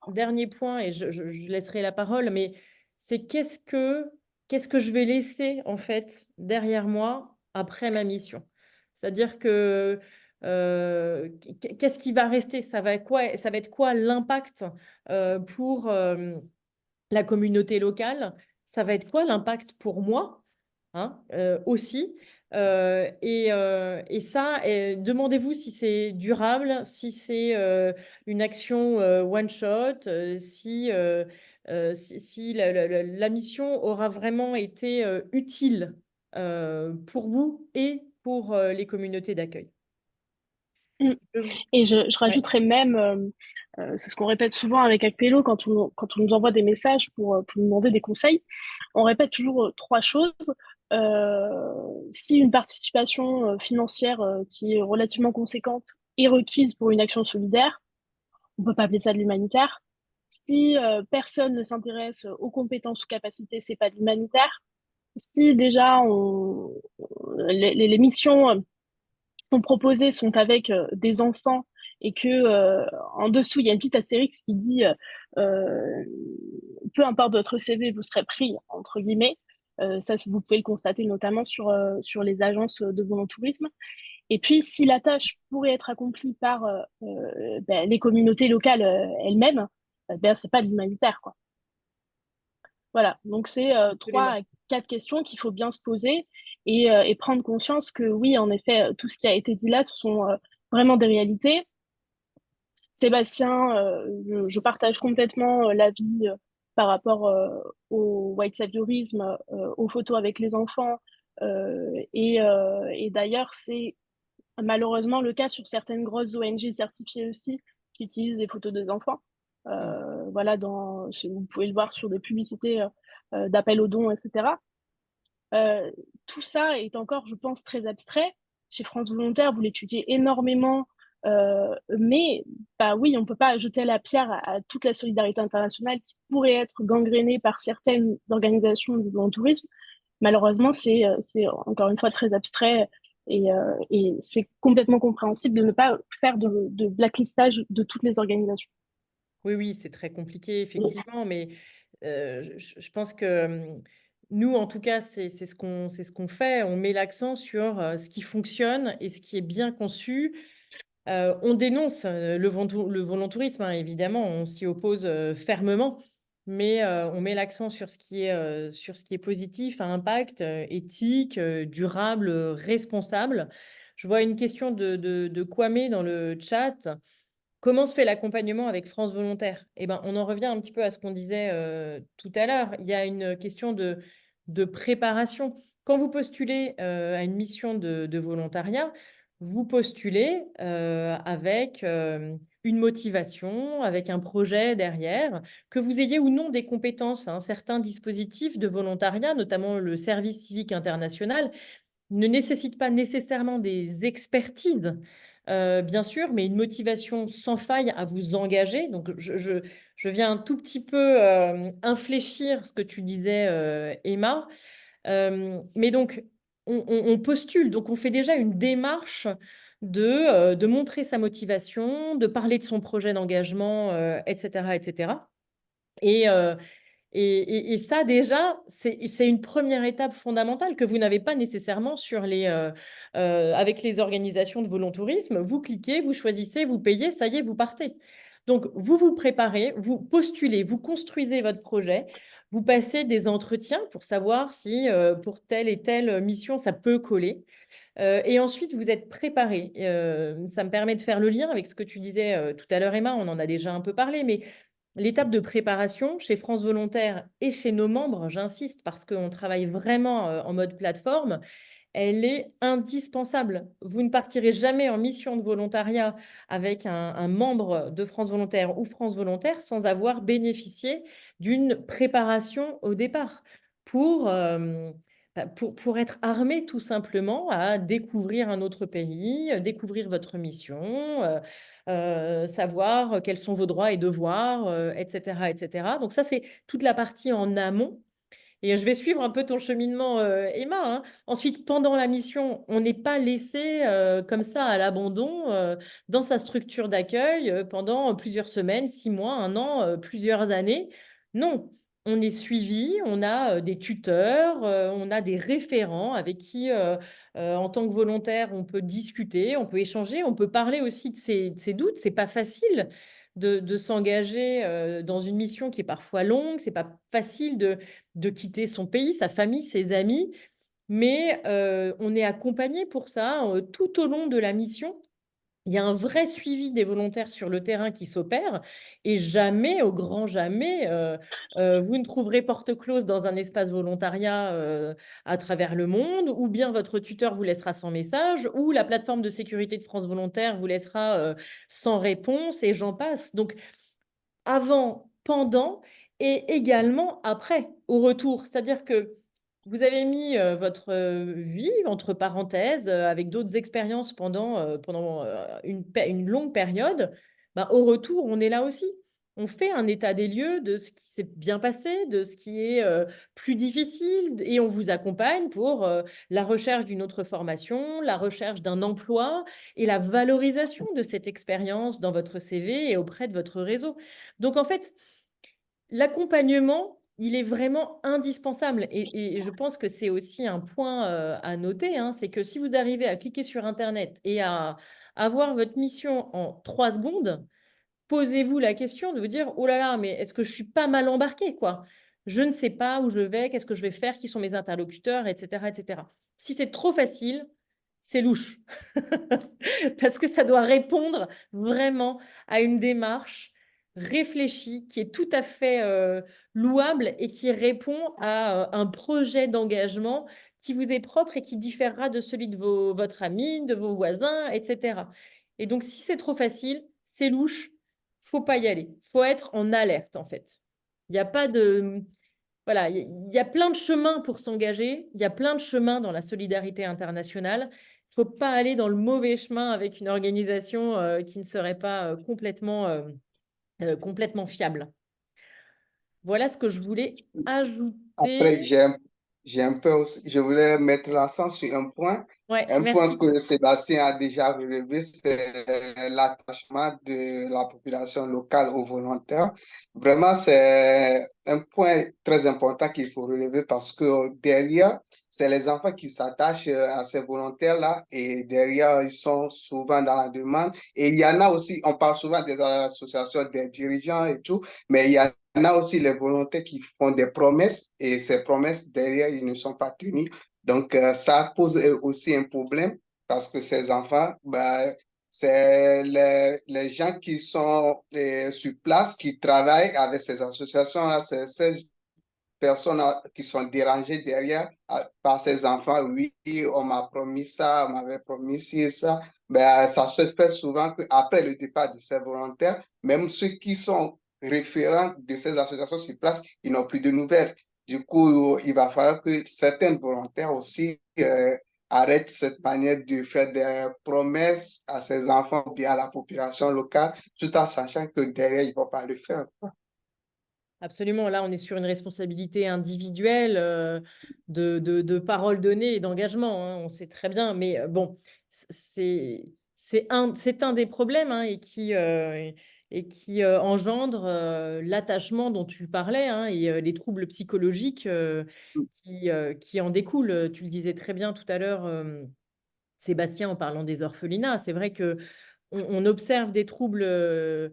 dernier point, et je laisserai la parole, mais c'est qu'est-ce que je vais laisser en fait derrière moi après ma mission? C'est-à-dire que qu'est-ce qui va rester? Ça va être quoi l'impact pour la communauté locale? Ça va être quoi l'impact pour moi, hein, aussi? Et ça, demandez-vous si c'est durable, si c'est une action one shot, si la mission aura vraiment été utile pour vous et pour les communautés d'accueil. Mm. Et je rajouterais même, c'est ce qu'on répète souvent avec Acpelo quand on nous envoie des messages pour nous demander des conseils, on répète toujours trois choses. Si une participation financière qui est relativement conséquente est requise pour une action solidaire, on ne peut pas appeler ça de l'humanitaire. Si personne ne s'intéresse aux compétences ou capacités, c'est pas de l'humanitaire. Si déjà les missions sont proposées sont avec des enfants et que en dessous il y a une petite astérix qui dit peu importe votre CV, vous serez pris entre guillemets. Ça, vous pouvez le constater notamment sur les agences de volontourisme. Et puis, si la tâche pourrait être accomplie par les communautés locales elles-mêmes, c'est pas de l'humanitaire, quoi. Voilà, donc c'est 3 à 4 questions qu'il faut bien se poser et prendre conscience que oui, en effet, tout ce qui a été dit là, ce sont vraiment des réalités. Sébastien, je partage complètement l'avis par rapport au white saviorisme, aux photos avec les enfants. Et d'ailleurs, c'est malheureusement le cas sur certaines grosses ONG certifiées aussi qui utilisent des photos des enfants. Voilà, vous pouvez le voir sur des publicités d'appel aux dons, etc. Tout ça est encore, je pense, très abstrait. Chez France Volontaire, vous l'étudiez énormément, mais bah oui, on ne peut pas jeter la pierre à toute la solidarité internationale qui pourrait être gangrénée par certaines organisations du volontarisme. Malheureusement, c'est encore une fois très abstrait et c'est complètement compréhensible de ne pas faire de blacklistage de toutes les organisations. Oui, oui, c'est très compliqué, effectivement, mais je pense que nous, en tout cas, c'est ce qu'on fait. On met l'accent sur ce qui fonctionne et ce qui est bien conçu. On dénonce le volontourisme, hein, évidemment, on s'y oppose fermement, mais on met l'accent sur sur ce qui est positif, à impact, éthique, durable, responsable. Je vois une question de Kwame dans le chat. Comment se fait l'accompagnement avec France Volontaire? Eh ben, on en revient un petit peu à ce qu'on disait tout à l'heure. Il y a une question de préparation. Quand vous postulez à une mission de volontariat, vous postulez avec une motivation, avec un projet derrière, que vous ayez ou non des compétences. Un certain dispositif de volontariat, notamment le service civique international, ne nécessite pas nécessairement des expertises, bien sûr, mais une motivation sans faille à vous engager. Donc, je viens un tout petit peu infléchir ce que tu disais, Emma. Mais donc, on postule, donc on fait déjà une démarche de montrer sa motivation, de parler de son projet d'engagement, etc., etc. Et, et ça, déjà, c'est une première étape fondamentale que vous n'avez pas nécessairement avec les organisations de volontourisme. Vous cliquez, vous choisissez, vous payez, ça y est, vous partez. Donc, vous vous préparez, vous postulez, vous construisez votre projet, vous passez des entretiens pour savoir si pour telle et telle mission, ça peut coller. Et ensuite, vous êtes préparé. Ça me permet de faire le lien avec ce que tu disais tout à l'heure, Emma, on en a déjà un peu parlé, mais l'étape de préparation chez France Volontaire et chez nos membres, j'insiste parce qu'on travaille vraiment en mode plateforme, elle est indispensable. Vous ne partirez jamais en mission de volontariat avec un membre de France Volontaire ou France Volontaire sans avoir bénéficié d'une préparation au départ pour, pour être armé tout simplement à découvrir un autre pays, découvrir votre mission, savoir quels sont vos droits et devoirs, etc., etc. Donc ça, c'est toute la partie en amont. Et je vais suivre un peu ton cheminement, Emma, hein. Ensuite, pendant la mission, on n'est pas laissé comme ça à l'abandon dans sa structure d'accueil pendant plusieurs semaines, 6 mois, un an, plusieurs années. Non, on est suivi, on a des tuteurs, on a des référents avec qui, en tant que volontaire, on peut discuter, on peut échanger, on peut parler aussi de ses doutes. C'est pas facile de s'engager dans une mission qui est parfois longue. C'est pas facile de quitter son pays, sa famille, ses amis, mais on est accompagné pour ça tout au long de la mission. Il y a un vrai suivi des volontaires sur le terrain qui s'opère et jamais, au grand jamais, vous ne trouverez porte close dans un espace volontariat à travers le monde, ou bien votre tuteur vous laissera sans message, ou la plateforme de sécurité de France Volontaire vous laissera sans réponse, et j'en passe. Donc, avant, pendant et également après, au retour. C'est-à-dire que vous avez mis votre vie entre parenthèses avec d'autres expériences pendant une longue période. Ben, au retour, on est là aussi. On fait un état des lieux de ce qui s'est bien passé, de ce qui est plus difficile, et on vous accompagne pour la recherche d'une autre formation, la recherche d'un emploi et la valorisation de cette expérience dans votre CV et auprès de votre réseau. Donc, en fait, l'accompagnement, il est vraiment indispensable. Et je pense que c'est aussi un point à noter, hein, c'est que si vous arrivez à cliquer sur Internet et à avoir votre mission en 3 secondes, posez-vous la question de vous dire: «Oh là là, mais est-ce que je suis pas mal embarqué, quoi? Je ne sais pas où je vais, qu'est-ce que je vais faire, qui sont mes interlocuteurs?» et cetera, et cetera. Si c'est trop facile, c'est louche. Parce que ça doit répondre vraiment à une démarche réfléchie, qui est tout à fait, louable et qui répond à, un projet d'engagement qui vous est propre et qui différera de celui de votre ami, de vos voisins, et cetera. Et donc si c'est trop facile, c'est louche, faut pas y aller. Faut être en alerte, en fait. Il n'y a pas de... Voilà, il y a plein de chemins pour s'engager. Il y a plein de chemins dans la solidarité internationale. Il ne faut pas aller dans le mauvais chemin avec une organisation qui ne serait pas complètement fiable. Voilà ce que je voulais Après, ajouter. j'ai un peu aussi, je voulais mettre l'accent sur Ouais, un point merci. que Sébastien a déjà relevé, c'est l'attachement de la population locale aux volontaires. Vraiment, c'est un point très important qu'il faut relever parce que derrière, c'est les enfants qui s'attachent à ces volontaires-là et derrière, ils sont souvent dans la demande. Et il y en a aussi, on parle souvent des associations, des dirigeants et tout, mais il y en a aussi les volontaires qui font des promesses et ces promesses, derrière, ils ne sont pas tenues. Donc, ça pose aussi un problème parce que ces enfants, bah, c'est les gens qui sont sur place, qui travaillent avec ces associations-là, c'est ces personnes qui sont dérangées derrière par ces enfants. Oui, on m'a promis ça, on m'avait promis ci et ça. Ben, ça se fait souvent qu'après le départ de ces volontaires, même ceux qui sont référents de ces associations sur place, ils n'ont plus de nouvelles. Du coup, il va falloir que certains volontaires aussi arrêtent cette manière de faire des promesses à ces enfants ou bien à la population locale, tout en sachant que derrière, ils ne vont pas le faire. Absolument. Là, on est sur une responsabilité individuelle de parole donnée et d'engagement, hein, on sait très bien. Mais bon, c'est un des problèmes, hein, et qui engendre l'attachement dont tu parlais, hein, et les troubles psychologiques qui en découlent. Tu le disais très bien tout à l'heure, Sébastien, en parlant des orphelinats. C'est vrai que on observe des troubles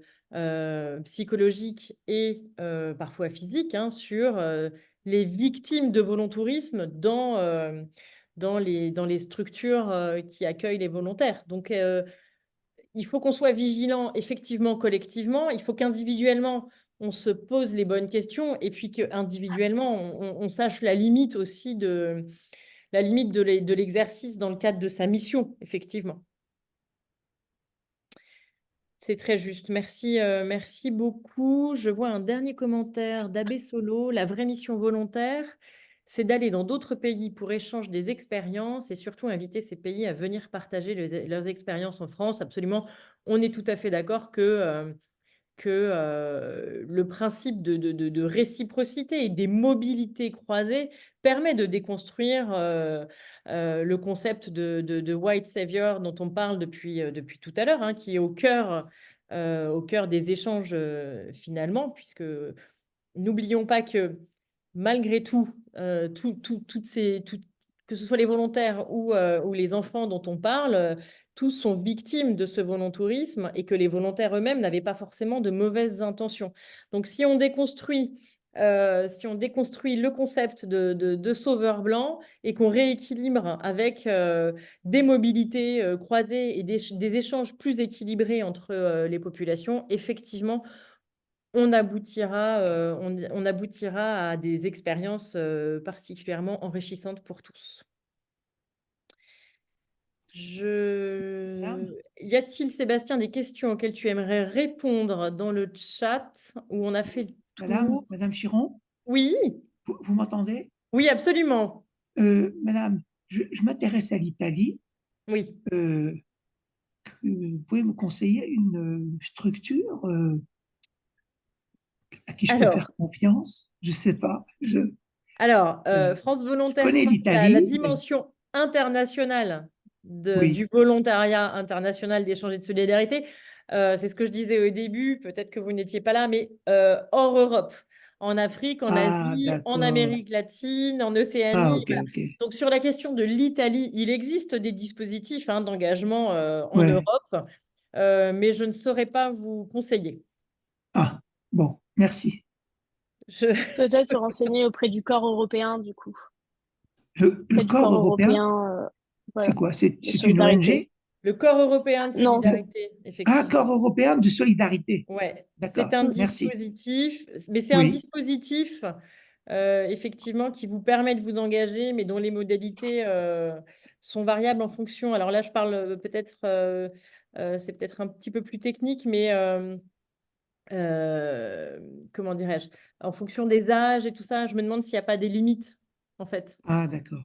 psychologiques et parfois physiques, hein, sur les victimes de volontourisme dans les structures qui accueillent les volontaires. Donc, il faut qu'on soit vigilant effectivement collectivement. Il faut qu'individuellement, on se pose les bonnes questions et puis qu'individuellement, on sache la limite aussi de l'exercice dans le cadre de sa mission, effectivement. C'est très juste. Merci, merci beaucoup. Je vois un dernier commentaire d'Abbé Solo. La vraie mission volontaire, c'est d'aller dans d'autres pays pour échanger des expériences et surtout inviter ces pays à venir partager leurs expériences en France. Absolument, on est tout à fait d'accord que le principe de réciprocité et des mobilités croisées permet de déconstruire le concept de white savior dont on parle depuis tout à l'heure, hein, qui est au cœur des échanges finalement, puisque n'oublions pas que malgré tout, que ce soit les volontaires ou les enfants dont on parle, tous sont victimes de ce volontourisme et que les volontaires eux-mêmes n'avaient pas forcément de mauvaises intentions. Donc, si on déconstruit le concept de sauveur blanc et qu'on rééquilibre avec des mobilités croisées et des échanges plus équilibrés entre les populations, effectivement, on aboutira à des expériences particulièrement enrichissantes pour tous. Y a-t-il, Sébastien, des questions auxquelles tu aimerais répondre dans le chat où on a fait le tour? Madame Chiron, Oui, vous m'entendez? oui, absolument. Madame, je m'intéresse à l'Italie. Oui. Vous pouvez me conseiller une structure à qui je peux Alors, faire confiance? Je ne sais pas. France Volontaire connais France a la l'Italie, mais dimension internationale oui. du volontariat international d'échange et de solidarité. C'est ce que je disais au début, peut-être que vous n'étiez pas là, mais hors Europe, en Afrique, en Ah, Asie, en d'accord. Amérique latine, en Ah, Océanie. ok, Voilà. ok. Donc, sur la question de l'Italie, il existe des dispositifs, hein, d'engagement en Ouais. Europe, mais je ne saurais pas vous conseiller. Ah, bon, merci. Peut-être se renseigner auprès du corps européen, du coup. Le Auprès du corps corps européen, européen, c'est voilà, quoi? C'est de une solidarité. ONG? Le corps européen de Non, c'est solidarité, Ah, effectivement. corps européen de solidarité. Ouais, c'est D'accord, un merci. dispositif, mais c'est un Oui, dispositif effectivement qui vous permet de vous engager, mais dont les modalités sont variables en fonction. Alors là, je parle peut-être, c'est peut-être un petit peu plus technique, mais comment dirais-je, en fonction des âges et tout ça, je me demande s'il n'y a pas des limites, en fait. Ah, d'accord.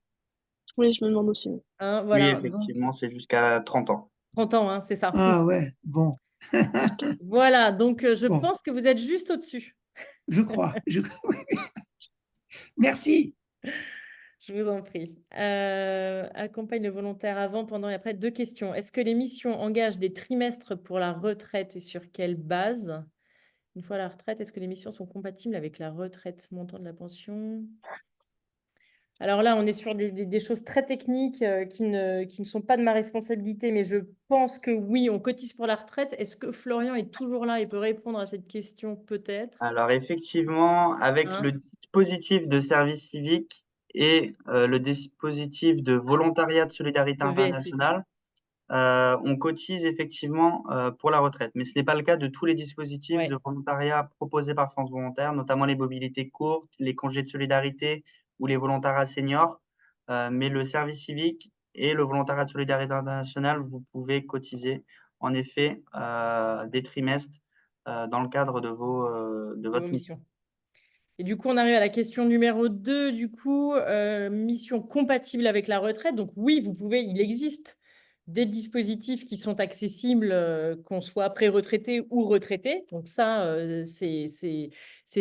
Oui, je me demande aussi. Hein, Oui, voilà, donc effectivement, c'est jusqu'à 30 ans. 30 ans, hein, c'est ça. Ah, ouais, bon. Voilà, donc je Bon, pense que vous êtes juste au-dessus. je crois. Merci. Je vous en prie. Accompagne le volontaire avant, pendant et après. 2 questions. Est-ce que les missions engagent des trimestres pour la retraite et sur quelle base? Une fois à la retraite, est-ce que les missions sont compatibles avec la retraite, montant de la pension? Alors là, on est sur des choses très techniques qui ne sont pas de ma responsabilité, mais je pense que oui, on cotise pour la retraite. Est-ce que Florian est toujours là et peut répondre à cette question peut-être? Alors effectivement, avec Hein? le dispositif de service civique et le dispositif de volontariat de solidarité Le VSC. internationale, on cotise effectivement pour la retraite. Mais ce n'est pas le cas de tous les dispositifs Ouais. de volontariat proposés par France Volontaire, notamment les mobilités courtes, les congés de solidarité ou les volontariats seniors. Mais le service civique et le volontariat de solidarité internationale, vous pouvez cotiser en effet des trimestres dans le cadre de De vos votre mission. missions. Et du coup, on arrive à la question numéro 2, du coup, mission compatible avec la retraite. Donc oui, il existe des dispositifs qui sont accessibles, qu'on soit pré-retraité ou retraité. Donc ça, c'est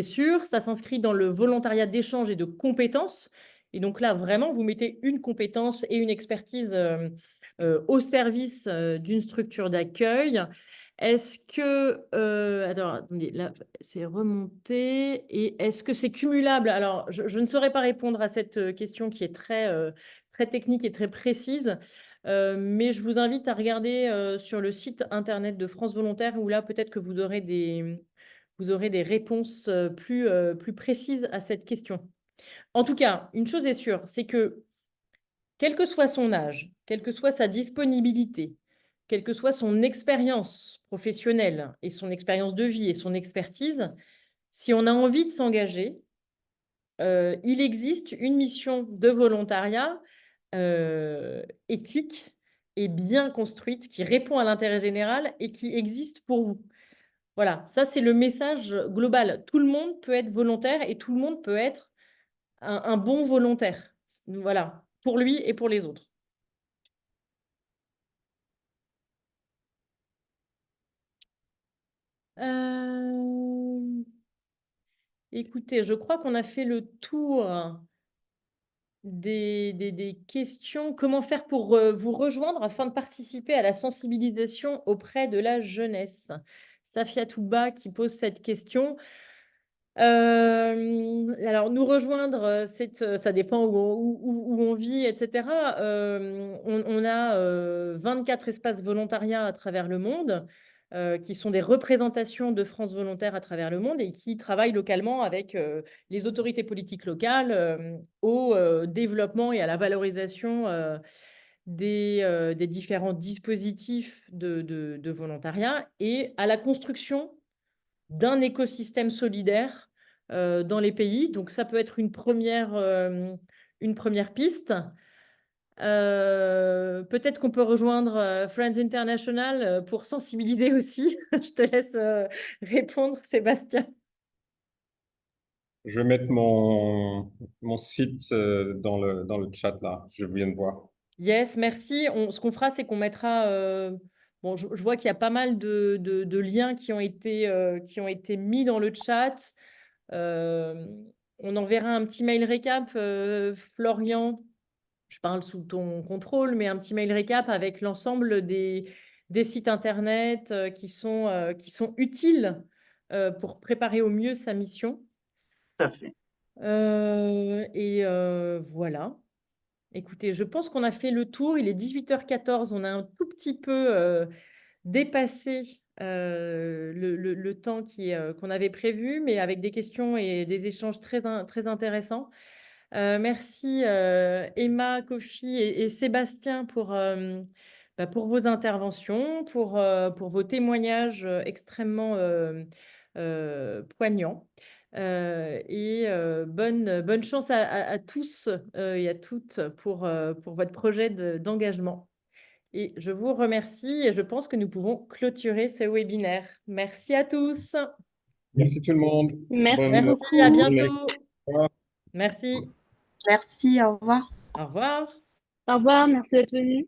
sûr. Ça s'inscrit dans le volontariat d'échange et de compétences. Et donc là, vraiment, vous mettez une compétence et une expertise au service d'une structure d'accueil. Est-ce que, alors, attendez, là, c'est remonté. Et est-ce que c'est cumulable? Alors, je ne saurais pas répondre à cette question qui est très technique et très précise, mais je vous invite à regarder sur le site internet de France Volontaire, où là, peut-être que vous aurez des réponses plus précises à cette question. En tout cas, une chose est sûre, c'est que quel que soit son âge, quelle que soit sa disponibilité, quelle que soit son expérience professionnelle et son expérience de vie et son expertise, si on a envie de s'engager, il existe une mission de volontariat éthique et bien construite qui répond à l'intérêt général et qui existe pour vous. Voilà, ça c'est le message global. Tout le monde peut être volontaire et tout le monde peut être un bon volontaire. Voilà, pour lui et pour les autres. Écoutez, je crois qu'on a fait le tour des questions. Comment faire pour vous rejoindre afin de participer à la sensibilisation auprès de la jeunesse? Safia Touba qui pose cette question. Alors, nous rejoindre, ça dépend où on vit, etc. On a 24 espaces volontariat à travers le monde, qui sont des représentations de France Volontaire à travers le monde et qui travaillent localement avec les autorités politiques locales au développement et à la valorisation des différents dispositifs de volontariat et à la construction d'un écosystème solidaire dans les pays. Donc, ça peut être une première piste. Peut-être qu'on peut rejoindre Friends International pour sensibiliser aussi. Je te laisse répondre, Sébastien. Je vais mettre mon site dans le chat là. Je viens de voir. Yes, merci. Ce qu'on fera, c'est qu'on mettra... bon, je vois qu'il y a pas mal de liens qui ont été mis dans le chat. On enverra un petit mail récap, Florian. Je parle sous ton contrôle, mais un petit mail récap avec l'ensemble des sites internet qui sont utiles pour préparer au mieux sa mission. Tout à fait. Voilà. Écoutez, je pense qu'on a fait le tour. Il est 18h14. On a un tout petit peu dépassé le temps qu'on avait prévu, mais avec des questions et des échanges très intéressants. Merci Emma, Kofi et Sébastien pour vos interventions, pour vos témoignages extrêmement poignants. Bonne chance à tous et à toutes pour votre projet d'engagement. Et je vous remercie et je pense que nous pouvons clôturer ce webinaire. Merci à tous. Merci tout le monde. Merci Bonne beaucoup. Merci, à journée. bientôt. Au revoir. Merci. Merci, au revoir. Au revoir. Au revoir, merci d'être venu.